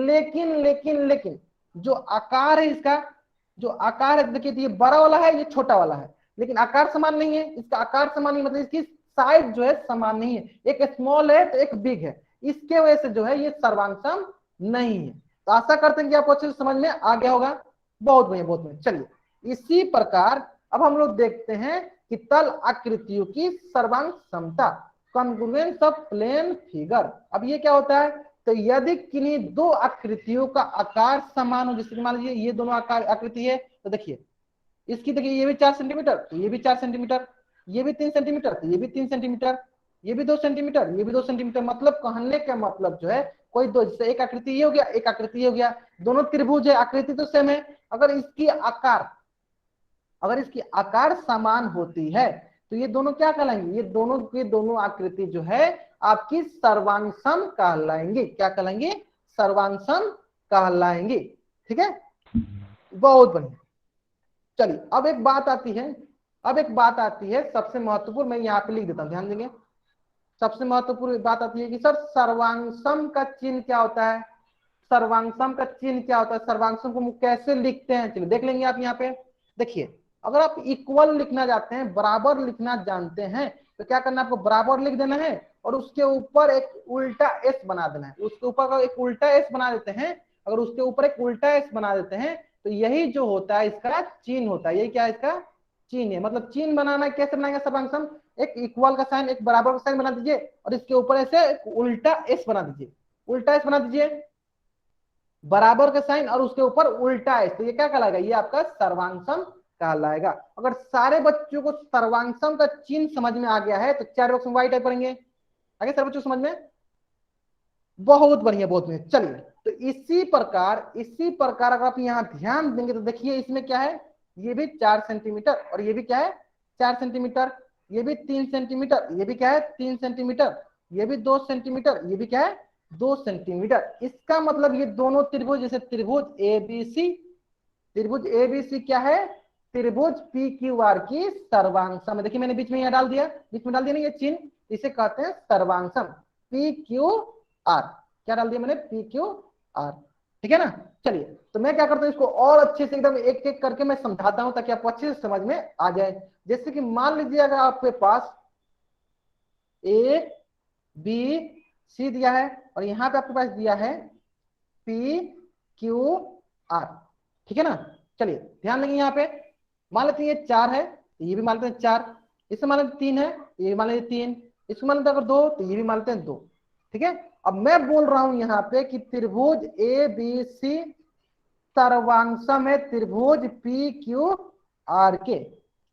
Speaker 1: लेकिन लेकिन लेकिन जो आकार है इसका, जो आकार है देखिए, ये बड़ा वाला है, ये छोटा वाला है, लेकिन आकार समान नहीं है। इसका आकार समान नहीं मतलब इसकी साइज जो है समान नहीं है, एक स्मॉल है तो एक बिग है, इसके वजह से जो है ये सर्वांग नहीं है। तो आशा करते हैं कि आपको अच्छे से समझ में आ गया होगा। बहुत बढ़िया, बहुत बढ़िया। चलिए इसी प्रकार अब हम लोग देखते हैं कि तल आकृतियों की सर्वांग समता, कॉन्ग्रुएंस ऑफ प्लेन फिगर। अब ये क्या होता है, तो यदि किन्हीं दो आकृतियों का आकार समान हो, जैसे मान लीजिए ये दोनों आकार आकृति है, तो देखिए इसकी, देखिए ये भी 4 सेंटीमीटर तो ये भी 4 सेंटीमीटर, ये भी 3 सेंटीमीटर तो ये भी 3 सेंटीमीटर, ये भी 2 सेंटीमीटर, ये भी 2 सेंटीमीटर, मतलब कहने का मतलब जो है कोई दो, जैसे एक आकृति ये हो गया, एक आकृति ये हो गया, दोनों त्रिभुज है, आकृति तो सेम है, अगर इसकी आकार समान होती है तो ये दोनों क्या कहलाएंगे, ये दोनों की दोनों आकृति जो है आपकी सर्वांग सम कहलाएंगे। क्या कहलाएंगे, सर्वांग सम कहलाएंगे। ठीक है, बहुत बढ़िया। चलिए अब एक बात आती है, सबसे महत्वपूर्ण, मैं यहाँ पे लिख देता हूं, ध्यान देंगे। सबसे महत्वपूर्ण बात आती है कि सर सर्वांगसम का चिन्ह क्या होता है, सर्वांगसम का चिन्ह क्या होता है, सर्वांगसम को कैसे लिखते हैं, चलिए देख लेंगे। आप यहाँ पे देखिए, अगर आप इक्वल लिखना चाहते हैं, बराबर लिखना जानते हैं, तो क्या करना है, आपको बराबर लिख देना है और उसके ऊपर एक उल्टा एस बना देना है। उसके ऊपर एक उल्टा एस बना देते हैं, अगर उसके ऊपर एक उल्टा एस बना देते हैं तो यही जो होता है इसका चिन्ह होता है। यही क्या है, इसका चिन्ह है। मतलब चिन्ह बनाना कैसे बनाएंगे सर्वांगसम, एक इक्वल का साइन, एक बराबर का साइन बना दीजिए और इसके ऊपर ऐसे एक उल्टा एस बना दीजिए, उल्टा एस बना दीजिए, बराबर का साइन और उसके ऊपर उल्टा एस, तो ये क्या कहलाएगा, ये आपका सर्वांगसम कहलाएगा। अगर सारे बच्चों को सर्वांगसम का चिन्ह समझ में आ गया है तो 4 बॉक्स में वाई टाइप करेंगे। आगे सारे बच्चों समझ में, बहुत बढ़िया, बहुत बढ़िया। चलिए तो इसी प्रकार अगर आप यहाँ ध्यान देंगे तो देखिए इसमें क्या है, ये भी 4 सेंटीमीटर और ये भी क्या है 4 सेंटीमीटर, ये भी 3 सेंटीमीटर, ये भी क्या है 3 सेंटीमीटर, ये भी 2 सेंटीमीटर, ये भी क्या है 2 सेंटीमीटर। इसका मतलब ये दोनों त्रिभुज, जैसे त्रिभुज एबीसी क्या है, त्रिभुज पी क्यू आर की सर्वांगसम। देखिए मैंने बीच में यहाँ डाल दिया, बीच में डाल दिया ना ये चिन्ह, इसे कहते हैं सर्वांगसम, पी क्यू आर। क्या डाल दिया मैंने, पी क्यू आर। ठीक है ना। चलिए तो मैं क्या करता हूँ, इसको और अच्छे से एकदम एक एक करके मैं समझाता हूँ ताकि आपको अच्छे से समझ में आ जाए। जैसे कि मान लीजिए अगर आपके पास ए बी सी दिया है और यहाँ पे आपके पास दिया है पी क्यू आर। ठीक है ना। चलिए ध्यान देंगे, यहाँ पे मान लेते हैं ये 4 है तो ये भी मान लेते हैं 4, इसे मान लेते 3 है, ये भी मान लेते 3, इसको मान लेते अगर 2 तो ये भी मान लेते हैं 2। ठीक है, अब मैं बोल रहा हूं यहाँ पे कि त्रिभुज ए बी सी सर्वांगसम है त्रिभुज पी क्यू आर के,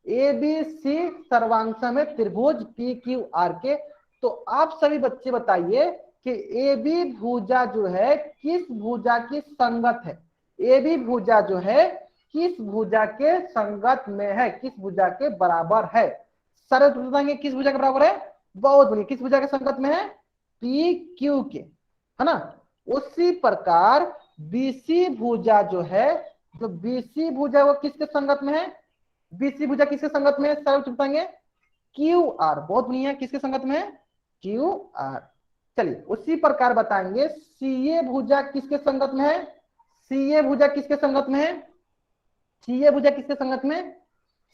Speaker 1: ए बी सी सर्वांगसम है त्रिभुज पी क्यू आर के। तो आप सभी बच्चे बताइए कि ए बी भुजा जो है किस भुजा की संगत है, ए बी भुजा जो है किस भुजा के संगत में है, किस भुजा के बराबर है। सारे बताएंगे किस भुजा के बराबर है, बहुत बढ़िया, किस भुजा के संगत में है, पी क्यू के, है ना। उसी प्रकार बीसी भुजा जो है, जो बीसी भुजा वो किसके संगत में है, बीसी भुजा किसके संगत में है, सारे बताएंगे क्यू आर। बहुत बढ़िया, किसके संगत में है, क्यू आर। चलिए उसी प्रकार बताएंगे सीए भुजा किसके संगत में है, सीए भुजा किसके संगत में है, सीए भुजा किसके संगत में,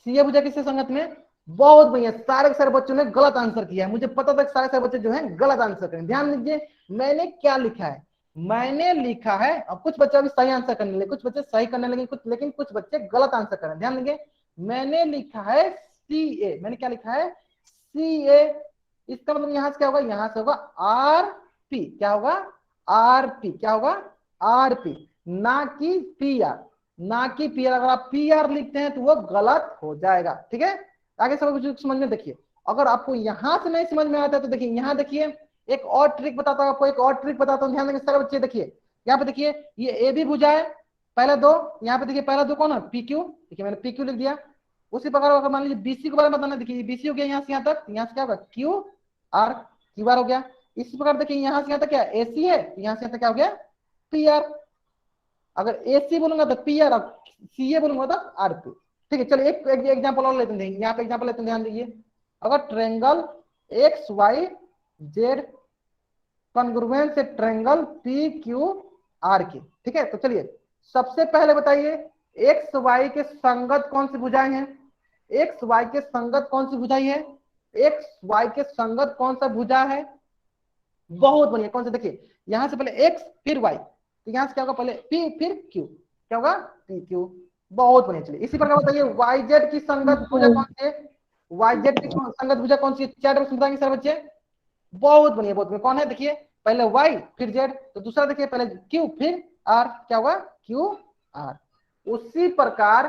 Speaker 1: सीए भुजा किसके संगत में। बहुत बढ़िया, सारे सारे बच्चों ने गलत आंसर किया है, मुझे पता था कि सारे सारे बच्चे जो हैं गलत आंसर करें। ध्यान दीजिए मैंने क्या लिखा है, मैंने लिखा है, अब कुछ बच्चे अभी सही आंसर करने लगे, कुछ बच्चे सही करने लगे, कुछ लेकिन कुछ बच्चे गलत आंसर करें। ध्यान देंगे मैंने लिखा है सी ए, मैंने क्या लिखा है सी ए, इसका मतलब यहां से क्या होगा, यहां से होगा आर पी, क्या होगा आर पी, क्या होगा आर पी, ना कि पी आर, ना कि पी आर। अगर आप पी आर लिखते हैं तो वो गलत हो जाएगा। ठीक है, आगे सब कुछ समझ में। देखिए अगर आपको यहां से नहीं समझ में आता है तो देखिए यहाँ देखिए एक और ट्रिक बताता हूँ आपको, एक और ट्रिक बताता हूँ, ध्यान देंगे सारे बच्चे। देखिए यहाँ पे देखिए ये ए बी भुजा है, पहले दो, यहाँ पे देखिए पहला दो कौन है, पी क्यू, देखिए मैंने पी क्यू लिख दिया। उसी प्रकार अगर मान लीजिए बीसी के बारे में बताना, देखिए बीसी हो गया यहाँ से यहाँ तक, यहाँ से क्या होगा क्यू आर, क्यू आर हो गया। इसी प्रकार देखिए यहाँ से यहाँ तक क्या एसी है, यहाँ से यहाँ तक क्या हो गया पी आर। अगर एसी बोलूंगा तो पी आर, सी ए बोलूंगा तो आर पी। ठीक है, चलिए एक एग्जाम्पल और लेते हैं, यहाँ पे एग्जाम्पल लेते हैं, ध्यान दीजिए। अगर triangle X Y Z congruence से ट्रेंगल पी क्यू आर की, ठीक है, तो चलिए सबसे पहले बताइए एक्स वाई के संगत कौन सी भुजाएं हैं, एक्स वाई के संगत कौन सी भुजाई है, एक्स वाई के संगत कौन सा भुजा है, बहुत बढ़िया, कौन सा, देखिए यहां से पहले एक्स फिर वाई, तो यहां से क्या होगा पहले पी फिर क्यू, क्या होगा पी क्यू, बहुत बढ़िया। चलिए इसी प्रकार बताइए वाई जेड की संगत भुजा कौन सी है, वाई जेड की संगत भुजा कौन सी है, चैट बॉक्स में बताएंगे सर बच्चे, बहुत बढ़िया बहुत बढ़िया, कौन है देखिए पहले y फिर z, तो दूसरा देखिए पहले q फिर r, क्या होगा q r। उसी प्रकार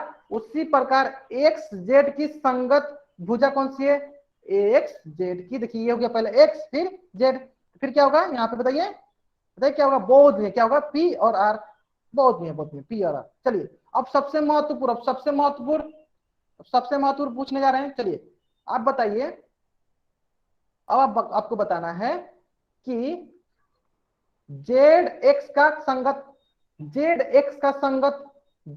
Speaker 1: x z की संगत भुजा कौन सी है, x z की, देखिए ये हो गया पहले x फिर z, फिर क्या होगा यहाँ पे बताइए, बताइए क्या होगा, बहुत बढ़िया, क्या होगा p और r, बहुत बढ़िया बहुत बढ़िया p और r। चलिए अब सबसे महत्वपूर्ण पूछने जा रहे हैं, चलिए आप बताइए, अब आपको बताना है कि जेड एक्स का संगत, जेड एक्स का संगत,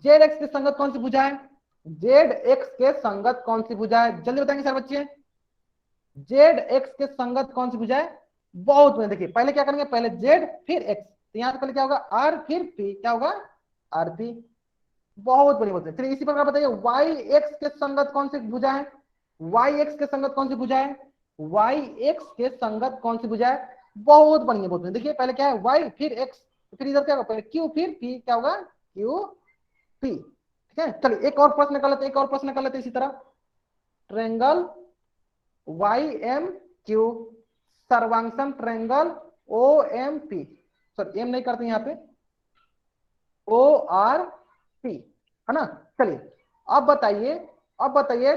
Speaker 1: जेड एक्स के संगत कौन सी भुजा है, जेड एक्स के संगत कौन सी भुजा है, जल्दी बताएंगे सर बच्चे, जेड एक्स के संगत कौन सी भुजा है, बहुत बढ़िया। देखिए पहले क्या करेंगे, पहले जेड फिर एक्स, तो यहां से पहले क्या होगा आर फिर पी, क्या होगा आर पी, बहुत बढ़िया बहुत बढ़िया। चलिए इसी प्रकार बताइए वाई एक्स के संगत कौन सी भुजा है, वाई एक्स के संगत कौन सी भुजा है, वाई एक्स के संगत कौन सी भुजा है, बहुत बढ़िया बहुत बढ़िया। देखिए पहले क्या है वाई फिर एक्स, फिर इधर क्या होगा पहले क्यू फिर पी, क्या होगा क्यू पी, ठीक है। चलिए एक और प्रश्न कर लेते हैं, एक और प्रश्न कर लेते हैं इसी तरह, ट्रेंगल वाई एम क्यू सर्वांगसम triangle O M P, sir M नहीं करते यहाँ पे, ओ आर पी, है ना। चलिए अब बताइए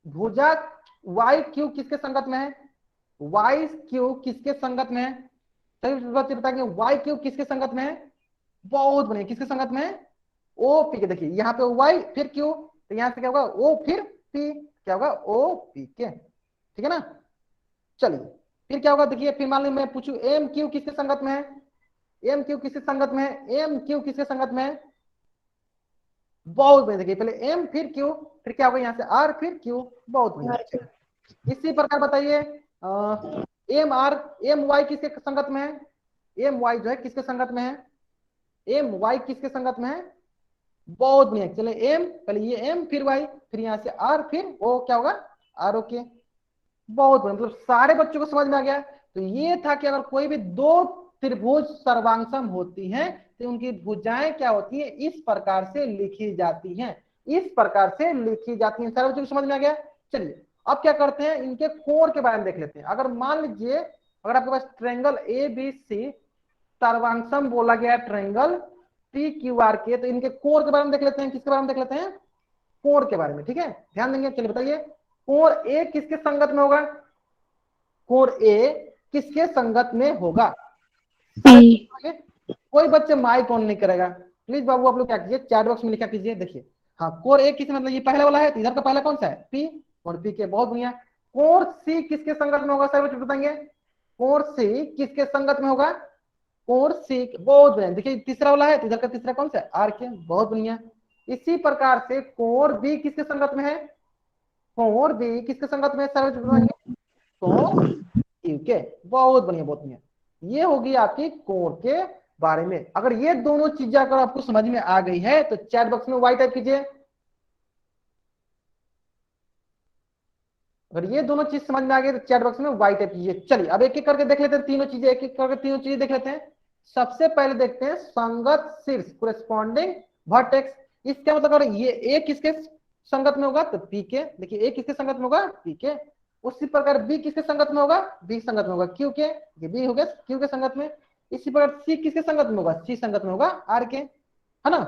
Speaker 1: भुजा वाई क्यू किसके संगत में है, वाई क्यू किसके संगत में है, सही बच्चे बताएंगे वाई क्यू किसके संगत में है, बहुत बढ़िया, किसके संगत में है, ओ पी के। देखिए यहाँ पे वाई फिर क्यू, तो यहाँ से क्या होगा ओ फिर पी, क्या होगा ओ पी के, ठीक है ना। चलिए फिर क्या होगा, देखिए फिर मान लीजिए मैं पूछूं एम क्यू किसके संगत में है, एम क्यू किसके संगत में है, एम क्यू किसके संगत में है, बहुत बढ़िया। देखिए पहले एम फिर क्यू, फिर क्या होगा यहाँ से आर फिर क्यू, बहुत बढ़िया। इसी प्रकार बताइए एम आर एम वाई किसके संगत में है, एम वाई जो है किसके संगत में है, एम वाई किसके संगत में है, बहुत बढ़िया। चले एम पहले ये एम फिर वाई, फिर यहाँ से आर फिर ओ, क्या होगा आर ओ के, बहुत बढ़िया, मतलब सारे बच्चों को समझ में आ गया। तो ये था कि अगर कोई भी दो त्रिभुज सर्वांगसम होती हैं तो उनकी भुजाएं क्या होती है, इस प्रकार से लिखी जाती हैं, इस प्रकार से लिखी जाती हैं, सारे बच्चों को समझ में आ गया। चलिए अब क्या करते हैं, इनके कोण के बारे में देख लेते हैं। अगर मान लीजिए अगर आपके पास ट्रेंगल ए बी सी सर्वांगसम बोला गया है ट्रेंगल पी क्यू आर के, तो इनके कोण के बारे में देख लेते हैं, किसके बारे में देख लेते हैं, कोण के बारे में, ठीक है, ध्यान देंगे। चलिए बताइए कोण ए किसके संगत में होगा, कोण ए किसके संगत में होगा, कोई बच्चे माइक ऑन नहीं करेगा, प्लीज बाबू आप लोग क्या कीजिए चैट बॉक्स में लिखा कीजिए। देखिए हाँ कोण ए किस मतलब ये पहले वाला है, तो इधर का पहला कौन सा है पी, कोण पी के, बहुत बढ़िया। कोण सी किसके संगत में होगा, सर बताएंगे कोण सी किसके संगत में होगा, कोण सी, बहुत बढ़िया। देखिए तीसरा वाला है, तो इधर का तीसरा कौन सा है आर के, बहुत बढ़िया। इसी प्रकार से कोण बी किसके संगत में है, कोण बी किसके संगत में है, सर बताएंगे कोण क्यू के, बहुत बढ़िया बहुत बढ़िया। ये होगी आपकी कोण के बारे में। अगर ये दोनों चीजें अगर आपको समझ में आ गई है तो चैट बॉक्स में वाई टाइप कीजिए, अगर ये दोनों चीज समझ में आ गई तो चैट बॉक्स में वाई टाइप कीजिए। चलिए अब एक एक करके देख लेते हैं तीनों चीजें, एक एक करके तीनों चीजें देख लेते हैं। सबसे पहले देखते हैं संगत शीर्ष कोरेस्पॉन्डिंग वर्टेक्स, इसका मतलब अगर ये ए किसके संगत में होगा तो पी के, देखिए ए किसके संगत में होगा पी के। उसी प्रकार बी किसके संगत में होगा, बी संगत में होगा क्यू के, ये बी हो गया क्यू के संगत में। इसी प्रकार सी किसके संगत में होगा, सी संगत में होगा आर के, है ना,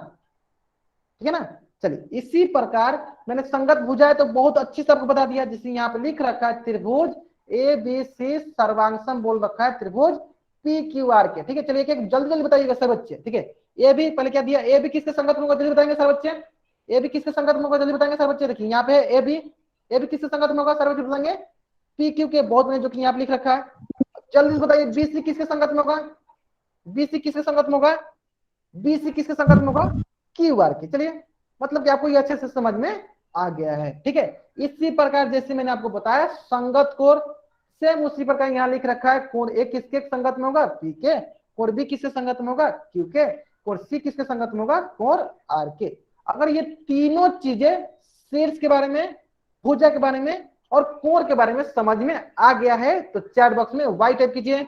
Speaker 1: ठीक है ना। चलिए इसी प्रकार मैंने संगत भुजाएं तो बहुत अच्छी से आपको बता दिया, जिसे यहाँ पे लिख रखा है त्रिभुज ए बी सी सर्वांगसम बोल रखा है त्रिभुज पी क्यू आर के, ठीक है। चलिए एक एक जल्दी जल्दी बताइएगा सब बच्चे, ठीक है। ए भी पहले क्या दिया, ए भी किसके संगत में होगा जल्दी बताएंगे सर बच्चे, ए भी किसके संगत में होगा जल्दी बताएंगे सर बच्चे। देखिए यहाँ पे ए भी किसके संगत में होगा सर बच्चे बताएंगे, पी क्यू के, बहुत ने जो कि यहाँ पे लिख रखा है। जल्दी से बताइए बी सी किसके संगत में होगा, बी सी किसके संगत में होगा, बी सी किसके संगत में होगा, क्यू आर के। चलिए मतलब कि आपको ये अच्छे से समझ में आ गया है, ठीक है। इसी प्रकार जैसे मैंने आपको बताया संगत कोण, सेम उसी प्रकार यहाँ लिख रखा है, कोण ए किसके संगत में होगा, पी के, कोण बी किसके संगत में होगा, क्यू के, कोण सी किसके संगत में होगा, कोण आर के। अगर ये तीनों चीजें शीर्ष के बारे में, भुजा के बारे में और कोण के बारे में समझ में आ गया है तो चैट बॉक्स में वाई टाइप कीजिए।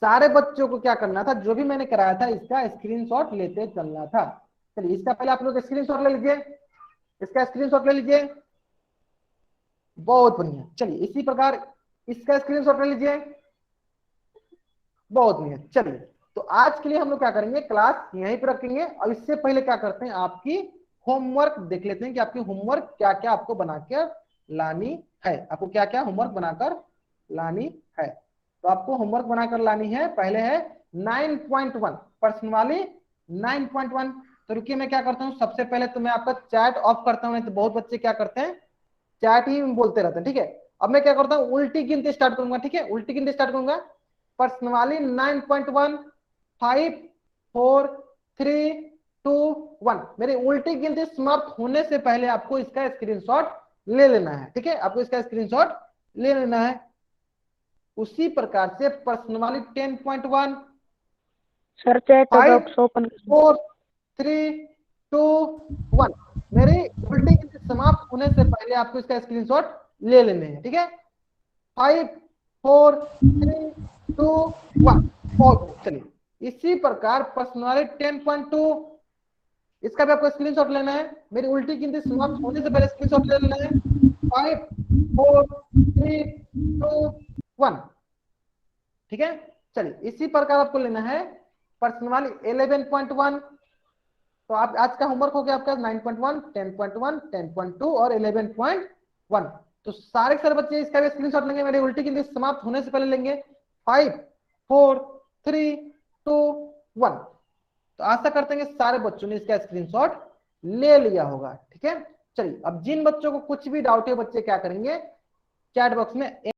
Speaker 1: सारे बच्चों को क्या करना था, जो भी मैंने कराया था इसका स्क्रीनशॉट लेते चलना था। चलिए इसका पहले आप लोग स्क्रीनशॉट ले लीजिए, इसका स्क्रीनशॉट ले लीजिए, बहुत बढ़िया। चलिए इसी प्रकार इसका स्क्रीनशॉट ले लीजिए, बहुत बढ़िया। चलिए तो आज के लिए हम लोग क्या करेंगे, क्लास यहीं पर रखेंगे और इससे पहले क्या करते हैं, आपकी होमवर्क देख लेते हैं कि आपकी होमवर्क क्या क्या आपको बनाकर लानी है, आपको क्या क्या होमवर्क बनाकर लानी है। तो आपको होमवर्क बनाकर लानी है, पहले है 9.1 प्रश्न वाली 9.1। तो रुकिए मैं क्या करता हूँ, सबसे पहले तो मैं आपका चैट ऑफ करता हूँ, नहीं तो बहुत बच्चे क्या करते हैं चैट ही बोलते रहते हैं, ठीक है। अब मैं क्या करता हूँ उल्टी गिनती स्टार्ट करूंगा, ठीक है, उल्टी गिनती स्टार्ट करूंगा। प्रश्नवाली 9.1 5 4 3 2 1। मेरी उल्टी गिनती समाप्त होने से पहले आपको इसका स्क्रीनशॉट ले लेना है, ठीक है, आपको इसका स्क्रीनशॉट ले लेना है। उसी प्रकार से प्रश्नवाली 10.1
Speaker 2: सर चैट
Speaker 1: 5
Speaker 2: बॉक्स ओपन
Speaker 1: 4 3 2 1। मेरी उल्टी गिनती समाप्त होने से पहले आपको इसका स्क्रीनशॉट ले लेने हैं, ठीक है। 5 4 3 2 1। चलिए इसी प्रकार प्रश्नवाली 10.2 इसका भी आपको स्क्रीनशॉट लेना है, मेरी उल्टी गिनती समाप्त होने से पहले स्क्रीनशॉट ले लेना है। 5 4 3 2 1, ठीक है। चलिए इसी प्रकार आपको लेना है प्रश्नवाली 11.1। तो आप आज का होमवर्क हो गया आपका 9.1 10.1 10.2 और 11.1। तो सारे बच्चे इसका भी स्क्रीनशॉट लेंगे, मेरे उल्टी गिनती समाप्त होने से पहले लेंगे। 5 4 3 2 1। तो आशा करते हैं सारे बच्चों ने इसका स्क्रीनशॉट ले लिया होगा, ठीक है। चलिए अब जिन बच्चों को कुछ भी डाउट है बच्चे क्या करेंगे, चैट बॉक्स में